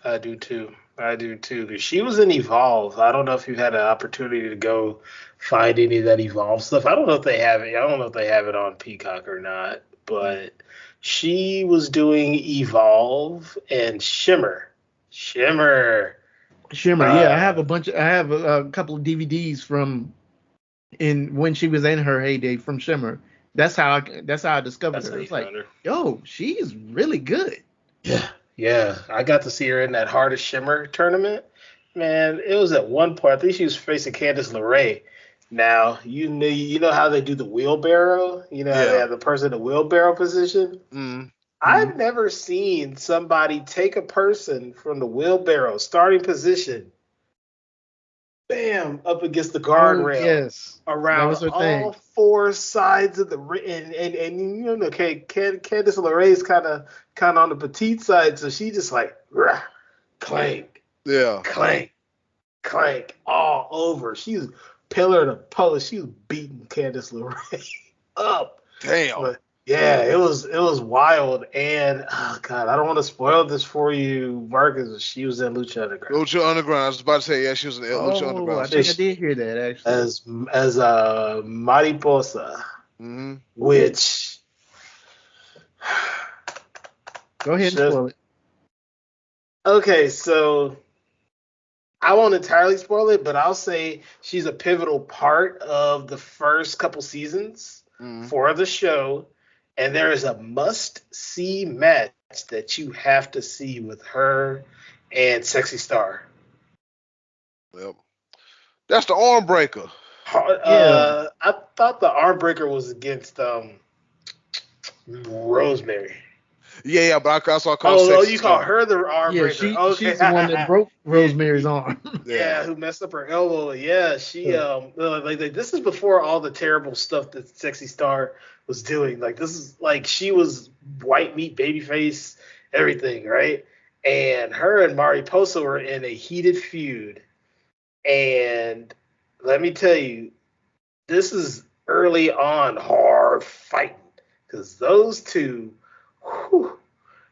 I do too. 'Cause she was in Evolve. I don't know if you had an opportunity to go find any of that Evolve stuff. I don't know if they have it. I don't know if they have it on Peacock or not. But she was doing Evolve and Shimmer. Yeah, I have a couple of DVDs from when she was in her heyday from Shimmer. That's how I discovered her. It's like, yo, she is really good. Yeah. I got to see her in that Hardest Shimmer tournament. Man, it was at one point. I think she was facing Candice LeRae. Now, you know how they do the wheelbarrow? You know how they have the person in the wheelbarrow position? I've never seen somebody take a person from the wheelbarrow starting position, bam, up against the guardrail around all four sides of the ring. And Candice LeRae's kind of on the petite side, so she just like clank, clank all over. She was pillar to post. She was beating Candice LeRae up. Damn. But, yeah, it was wild, and oh god, I don't want to spoil this for you, Marcus. She was in Lucha Underground. Lucha Underground. I was about to say, she was in Lucha Underground. I think I did hear that actually. As Mariposa, which go ahead and spoil it. Okay, so I won't entirely spoil it, but I'll say she's a pivotal part of the first couple seasons for the show. And there is a must-see match that you have to see with her and Sexy Star. Yep. That's the arm breaker. I thought the arm breaker was against Rosemary. Yeah, but I also call Sexy you Star. call her the arm breaker. She's the one that broke Rosemary's arm. Yeah, who messed up her elbow. Yeah, she this is before all the terrible stuff that Sexy Star was doing. Like, this is like she was white meat, babyface, everything, right? And her and Mariposa were in a heated feud. And let me tell you, this is early on hard fighting, because those two,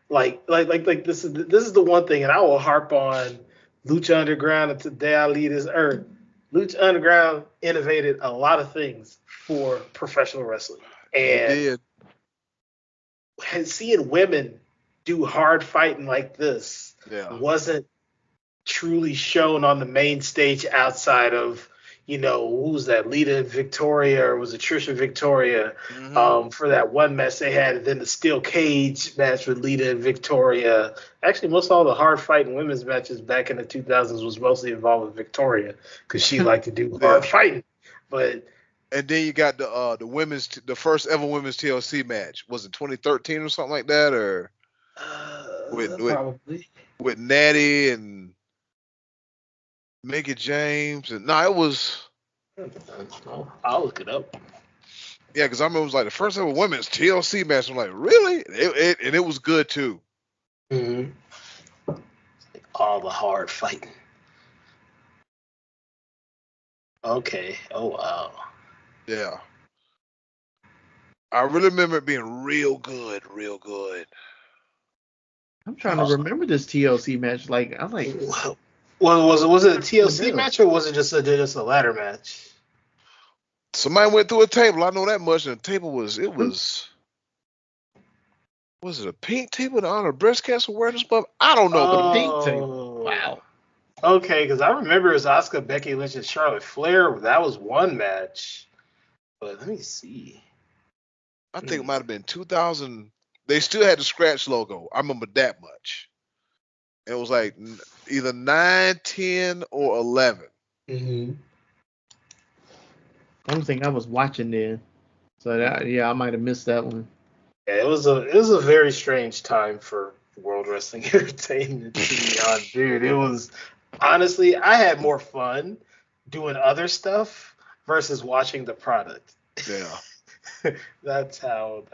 this is the one thing, and I will harp on Lucha Underground until the day I leave this earth. Lucha Underground innovated a lot of things for professional wrestling. And seeing women do hard fighting like this wasn't truly shown on the main stage outside of, who was that, Lita and Victoria, or was it Trish and Victoria, for that one match they had, and then the steel cage match with Lita and Victoria. Actually, most all the hard fighting women's matches back in the 2000s was mostly involved with Victoria, because she liked to do hard fighting. And then you got the first ever women's TLC match. Was it 2013 or something like that, or? with Probably. with Natty and Mickey James, and no, it was I'll look it up. yeah, because I remember it was like the first ever women's TLC match. I'm like, really? And it was good too. Mm-hmm. All the hard fighting. Okay. Oh wow. Yeah, I really remember it being real good, real good. I'm trying to remember this TLC match. Like, I'm like, Well, was it a TLC middle. match or was it just a ladder match? Somebody went through a table. I know that much. And the table was it a pink table to honor breast cancer awareness month? I don't know, but pink table. Wow. Okay, because I remember it was Asuka, Becky Lynch, and Charlotte Flair. That was one match. But let me see. I think it might have been 2000. They still had the scratch logo. I remember that much. It was like either 9, 10, or 11. Mm-hmm. I don't think I was watching then. So that, yeah, I might have missed that one. Yeah, it was a very strange time for World Wrestling Entertainment, to be honest, dude. It was honestly, I had more fun doing other stuff versus watching the product. Yeah. That's how.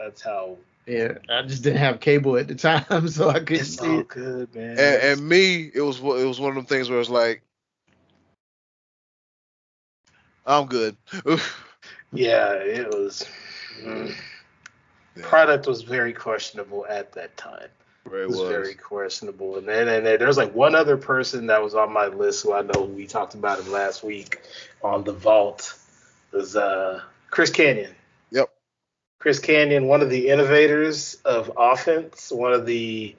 Yeah, I just didn't have cable at the time, so I couldn't It's see all it. good, man. And me, it was one of them things where it's like, I'm good. Yeah, it was. Yeah, Product was very questionable at that time. it Was was. very questionable. And then there's like one other person that was on my list who I know we talked about him last week on the Vault. It was Chris Kanyon. Yep. Chris Kanyon, one of the innovators of offense, one of the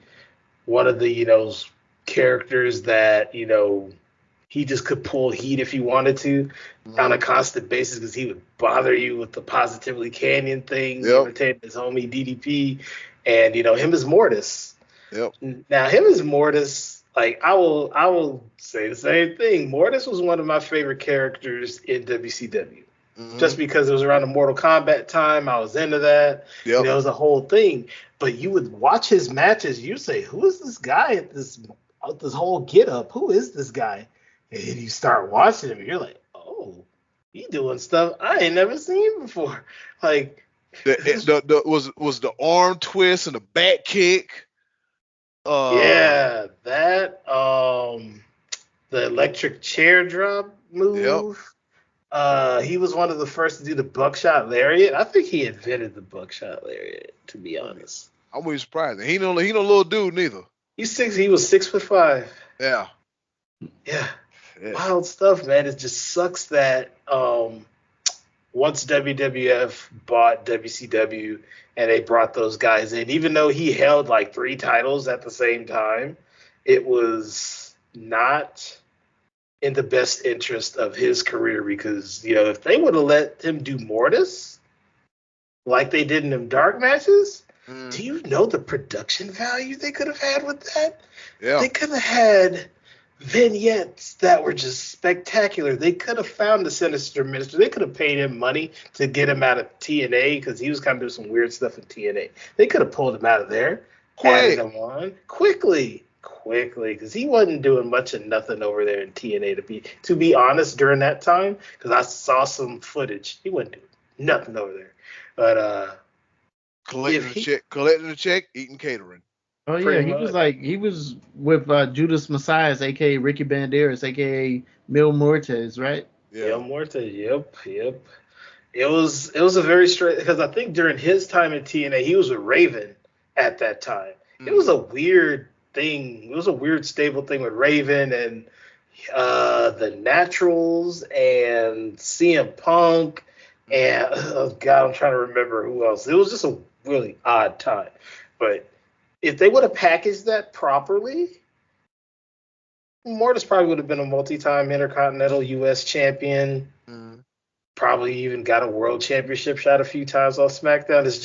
characters that he just could pull heat if he wanted to on a constant basis because he would bother you with the Positively Canyon thing, imitating his homie DDP, and him as Mortis. Yep. Now him as Mortis, like I will say the same thing. Mortis was one of my favorite characters in WCW. Mm-hmm. Just because it was around the Mortal Kombat time, I was into that. Yep. It was a whole thing. But you would watch his matches, you say, who is this guy at this whole get up? Who is this guy? And then you start watching him, and you're like, oh, he doing stuff I ain't never seen before. Like was the arm twist and the back kick. Yeah, that the electric chair drop move. Yep. He was one of the first to do the buckshot lariat. I think he invented the buckshot lariat, to be honest. I wouldn't be surprised. He no little dude neither. He was 6'5". Yeah. Yeah. Wild stuff, man. It just sucks that once WWF bought WCW and they brought those guys in, even though he held like 3 titles at the same time, it was not in the best interest of his career because, if they would have let him do Mortis like they did in them dark matches, do you know the production value they could have had with that? Yeah. They could have had vignettes that were just spectacular. They could have found the Sinister Minister. They could have paid him money to get him out of TNA because he was kind of doing some weird stuff in TNA. They could have pulled him out of there, added him on quickly, because he wasn't doing much of nothing over there in TNA. To be honest, during that time, because I saw some footage, he wasn't doing nothing over there. But collecting the check, eating catering. Oh yeah, he was with Judas Messias, aka Ricky Banderas, aka Mil Muertes, right? Yeah. Mil Muertes, yep. It was a very straight because I think during his time in TNA, he was with Raven at that time. It was a weird thing. It was a weird stable thing with Raven and the Naturals and CM Punk and oh God, I'm trying to remember who else. It was just a really odd time, but if they would have packaged that properly, Mortis probably would have been a multi-time Intercontinental U.S. champion. Probably even got a world championship shot a few times on SmackDown. It's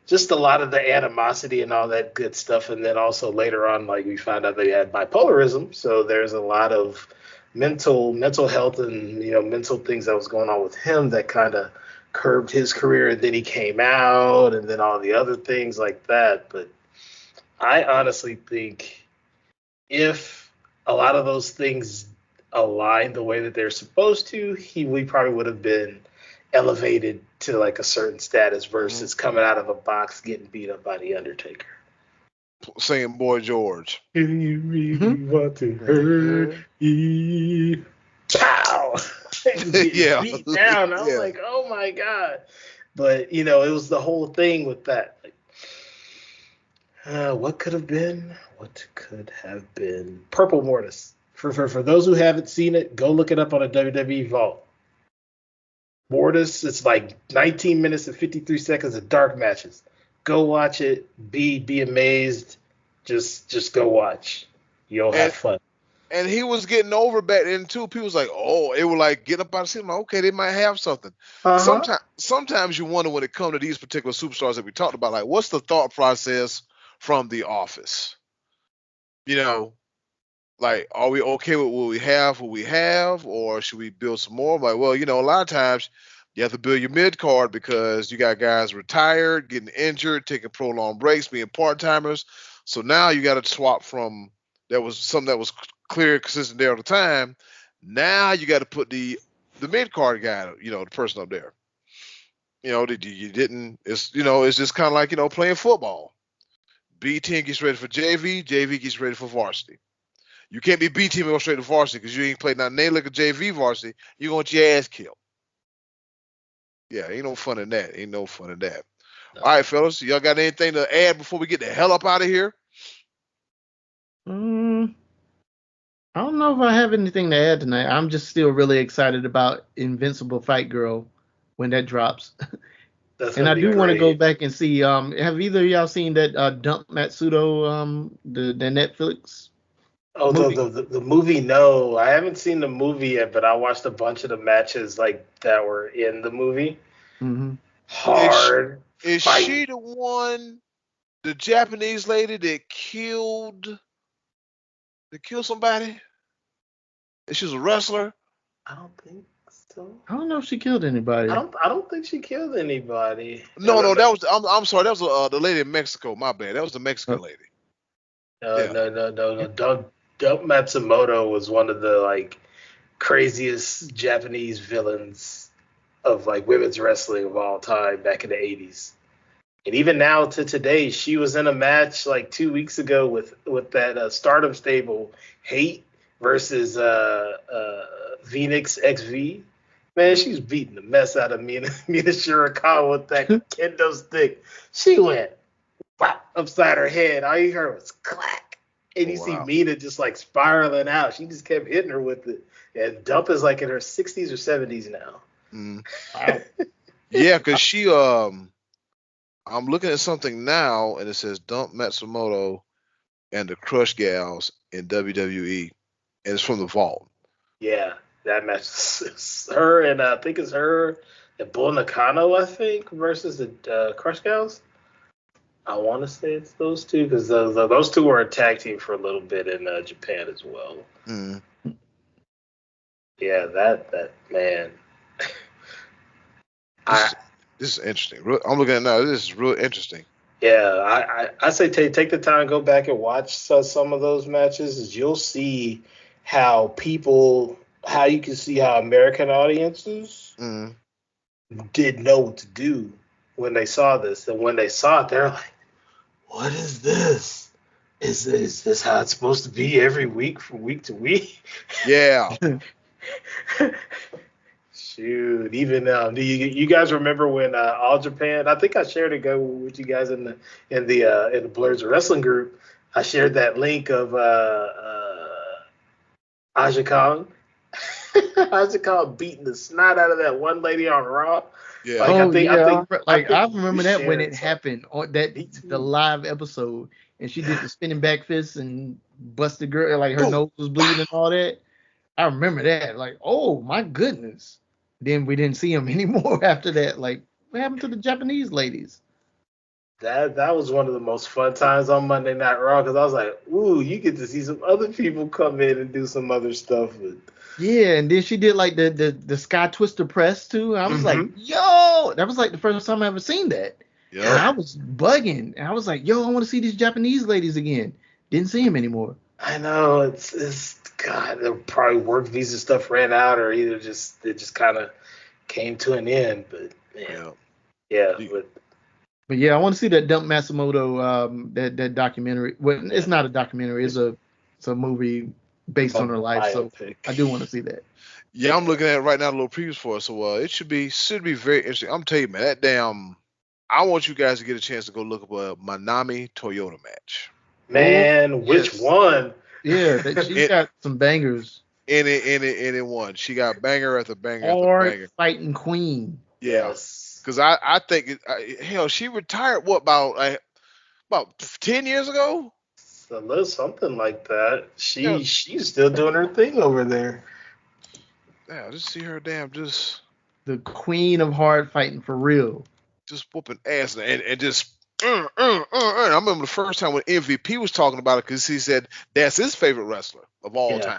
just a lot of the animosity and all that good stuff. And then also later on, like we found out they had bipolarism. So there's a lot of mental health and, mental things that was going on with him that kind of curbed his career. And then he came out and then all the other things like that. But I honestly think if a lot of those things aligned the way that they're supposed to, we probably would have been elevated to like a certain status versus coming out of a box getting beat up by the Undertaker. Saying Boy George. Do you really want to hurt me? Pow! Yeah. Beat down. I was like, oh my God. But, it was the whole thing with that. What could have been? What could have been? Purple Mortis. For those who haven't seen it, go look it up on a WWE Vault. Mortis, it's like 19 minutes and 53 seconds of dark matches. Go watch it. Be amazed. Just go watch. You'll have fun. And he was getting over back then too. People was like, oh, it was like getting up out of the seat. Like, okay, they might have something. Sometimes you wonder when it comes to these particular superstars that we talked about, like, what's the thought process from the office? Like, are we okay with what we have, or should we build some more? Like, well, a lot of times you have to build your mid card because you got guys retired, getting injured, taking prolonged breaks, being part timers. So now you got to swap from that was something that was clear, consistent there all the time. Now you got to put the mid card guy, the person up there. That you didn't. It's it's just kind of like playing football. B team gets ready for JV, JV gets ready for varsity. You can't be B team and go straight to varsity because you ain't played nothing like a JV varsity. You're going to get your ass killed. Yeah, ain't no fun in that. No. All right, fellas, y'all got anything to add before we get the hell up out of here? I don't know if I have anything to add tonight. I'm just still really excited about Invincible Fight Girl when that drops. And I do want to go back and see. Have either of y'all seen that Dump Matsudo, the Netflix? Oh, movie? The movie? No, I haven't seen the movie yet, but I watched a bunch of the matches like that were in the movie. Mm-hmm. Hard. Is she the one, the Japanese lady that killed somebody? She was a wrestler. I don't think so. I don't know if she killed anybody. I don't think she killed anybody. No, that was. I'm sorry. That was the lady in Mexico. My bad. That was the Mexican lady. No. Dump Matsumoto was one of the craziest Japanese villains of women's wrestling of all time back in the 80s. And even now to today, she was in a match 2 weeks ago with that Stardom stable, Hate versus Phoenix XV. Man, she was beating the mess out of Mina Shirakawa with that kendo stick. She went whap upside her head. All you heard was clack. And you see Mina just spiraling out. She just kept hitting her with it. And Dump is in her 60s or 70s now. Mm. Wow. Yeah, because she I'm looking at something now and it says Dump Matsumoto and the Crush Gals in WWE, and it's from the Vault. Yeah, that match is her and I think it's her and Bull Nakano, I think, versus the Crush Gals. I want to say it's those two because those two were a tag team for a little bit in Japan as well. Mm. Yeah, that man. This is interesting. I'm looking at it now. This is real interesting. Yeah, I say take the time, go back and watch some of those matches. You'll see how you can see how American audiences didn't know what to do when they saw this, and when they saw it, they're like, "What is this? Is this how it's supposed to be every week from week to week?" Yeah. Shoot, even do you guys remember when All Japan? I think I shared it with you guys in the Blurs Wrestling group. I shared that link of Aja Kong. Aja Kong beating the snot out of that one lady on Raw. Yeah. I remember that when it happened on the live episode, and she did the spinning back fist and busted girl her nose was bleeding and all that. I remember that. Oh my goodness. Then we didn't see him anymore after that. What happened to the Japanese ladies? That was one of the most fun times on Monday Night Raw because I was like, ooh, you get to see some other people come in and do some other stuff. Yeah, and then she did the Sky Twister press too. I was like, yo, that was the first time I ever seen that. And I was bugging. And I was like, yo, I want to see these Japanese ladies again. Didn't see them anymore. I know it's God. The probably work visa stuff ran out, or either it just kind of came to an end. But man, yeah. But yeah, I want to see that Dump Matsumoto that documentary. Well, it's not a documentary. It's a movie based on her life. So I do want to see that. Yeah, I'm looking at it right now, a little previews for it. So it should be very interesting. I'm telling you, man, that damn. I want you guys to get a chance to go look up a Manami Toyota match. Man, which one? Yeah, she got some bangers. Any one. She got banger after banger after banger. Fighting queen. Yes. Because I think hell, she retired about 10 years ago. A little something like that. She's still doing her thing over there. Yeah, just see her just the queen of hard fighting for real. Just whooping ass and just. I remember the first time when MVP was talking about it because he said that's his favorite wrestler of all time,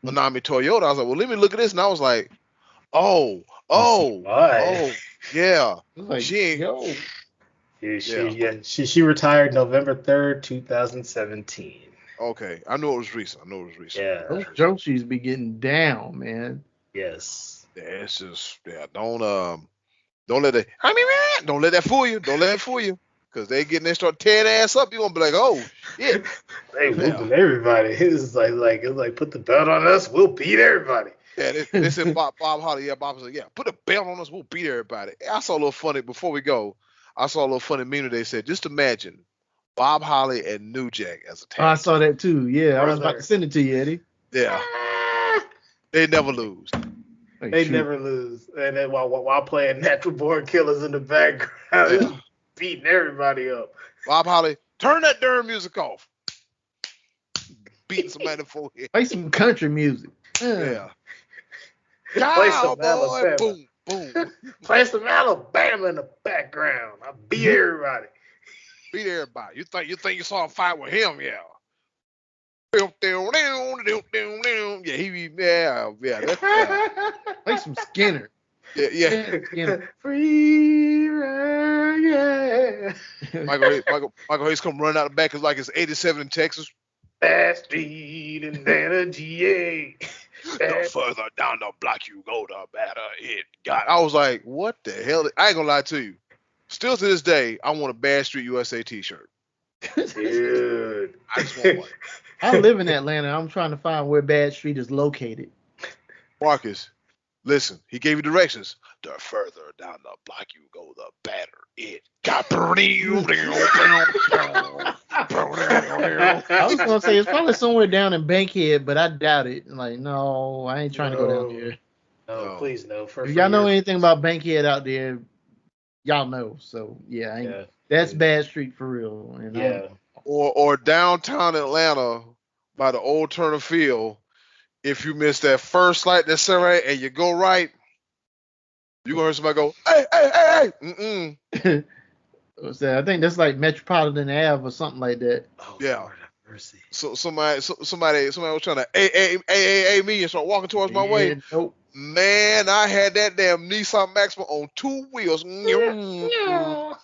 Manami Toyota. I was like, well, let me look at this, and I was like, oh, yeah. Like, she ain't. Yo. She retired November 3rd, 2017. Okay, I knew it was recent. Yeah, those Joshi's be getting down, man. Yes. Yeah, it's just don't let that fool you. Don't let it fool you. Because they start tearing ass up, you're gonna be like, oh shit. They whooping everybody. It's like put the belt on us, we'll beat everybody. Yeah, they said Bob Holly. Yeah, Bob said, yeah, put a belt on us, we'll beat everybody. I saw a little funny before we go. I saw a little funny meme. They said, just imagine Bob Holly and New Jack as a tag. I saw that too. Yeah, I was about to send it to you, Eddie. Yeah, they never lose. They never lose, and then while playing Natural Born Killers in the background, beating everybody up. Bob Holly, turn that darn music off. Beating somebody in the forehead. Play some country music. Yeah. Play some Alabama. Boom, boom. Play some Alabama in the background. I beat everybody. Beat everybody. You think you saw a fight with him? Yeah. Play some Skinner. Yeah. Skinner. Free ride, yeah. Michael Hayes come running out the back. It's like it's 87 in Texas. Fast Street and Dana GA. The further down the block you go, the better it got. I was like, what the hell? I ain't gonna lie to you. Still to this day, I want a Bad Street USA t-shirt. Dude. I just want one. I live in Atlanta. I'm trying to find where Bad Street is located. Marcus, listen, he gave you directions. The further down the block you go, the better it got. I was gonna say it's probably somewhere down in Bankhead, but I doubt it. Like, no, I ain't trying to go down there. No, please no. If y'all know anything about Bankhead out there, y'all know. So yeah, that's Bad Street for real. And or downtown Atlanta by the old Turner Field. If you miss that first light that's right and you go right, you're gonna hear somebody go, hey. I think that's like Metropolitan Ave or something like that. Oh, yeah. Lord have mercy. So somebody was trying to me and start walking towards my way. Nope. Man, I had that damn Nissan Maxima on two wheels. I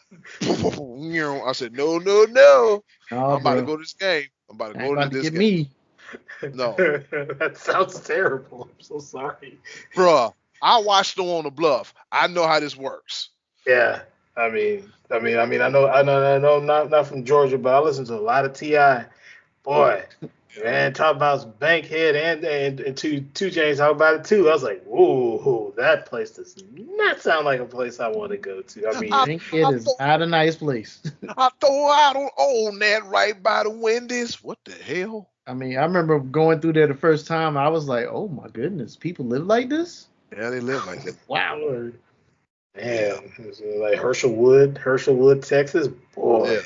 said, no. I'm about to go to this game. I'm about to go to this get game. Me. No. That sounds terrible. I'm so sorry. Bruh, I watched them on the bluff. I know how this works. Yeah. I mean, I know I'm not from Georgia, but I listen to a lot of T.I. Boy, man, talk about Bankhead and two James talk about it too. I was like, whoa, that place does not sound like a place I want to go to. I mean, Bankhead is not a nice place. I thought I don't own that right by the Wendy's. What the hell? I mean, I remember going through there the first time. I was like, oh my goodness, people live like this? Yeah, they live like this. Wow. Man, like Herschelwood, Texas. Boy,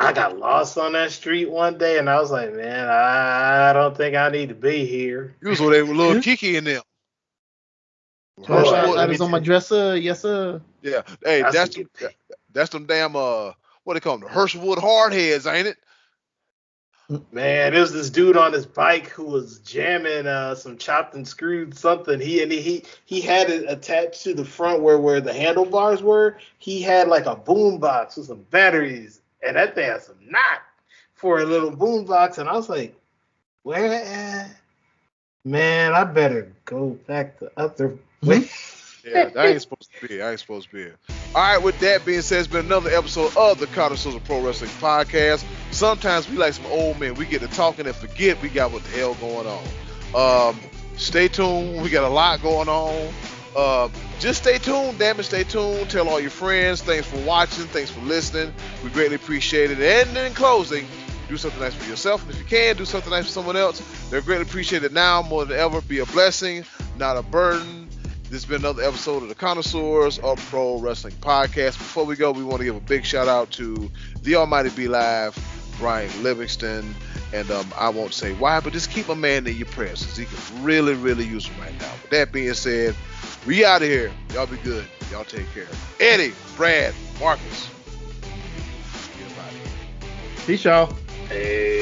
I got lost on that street one day, and I was like, man, I don't think I need to be here. You was with little Kiki in them. I was on my dresser, yes sir. Yeah, hey, that's them damn what they call them, the Herschelwood hardheads, ain't it? Man, there was this dude on his bike who was jamming some chopped and screwed something. He had it attached to the front where the handlebars were. He had like a boom box with some batteries, and that thing had some knock for a little boom box. And I was like, where? Man, I better go back the other way. Yeah, that ain't supposed to be. I ain't supposed to be. All right, with that being said, it's been another episode of the Connoisseurs of Pro Wrestling Podcast. Sometimes we like some old men. We get to talking and forget we got what the hell going on. Stay tuned. We got a lot going on. Just stay tuned. Damn it, stay tuned. Tell all your friends. Thanks for watching. Thanks for listening. We greatly appreciate it. And in closing, do something nice for yourself. And if you can, do something nice for someone else. They're greatly appreciated now more than ever. Be a blessing, not a burden. This has been another episode of the Connoisseurs of Pro Wrestling Podcast. Before we go, we want to give a big shout out to the Almighty Be Live, Brian Livingston, and I won't say why, but just keep a man in your prayers because he can really, really use him right now. With that being said, we out of here. Y'all be good. Y'all take care. Eddie, Brad, Marcus. Get him out of here. Peace, y'all. Hey.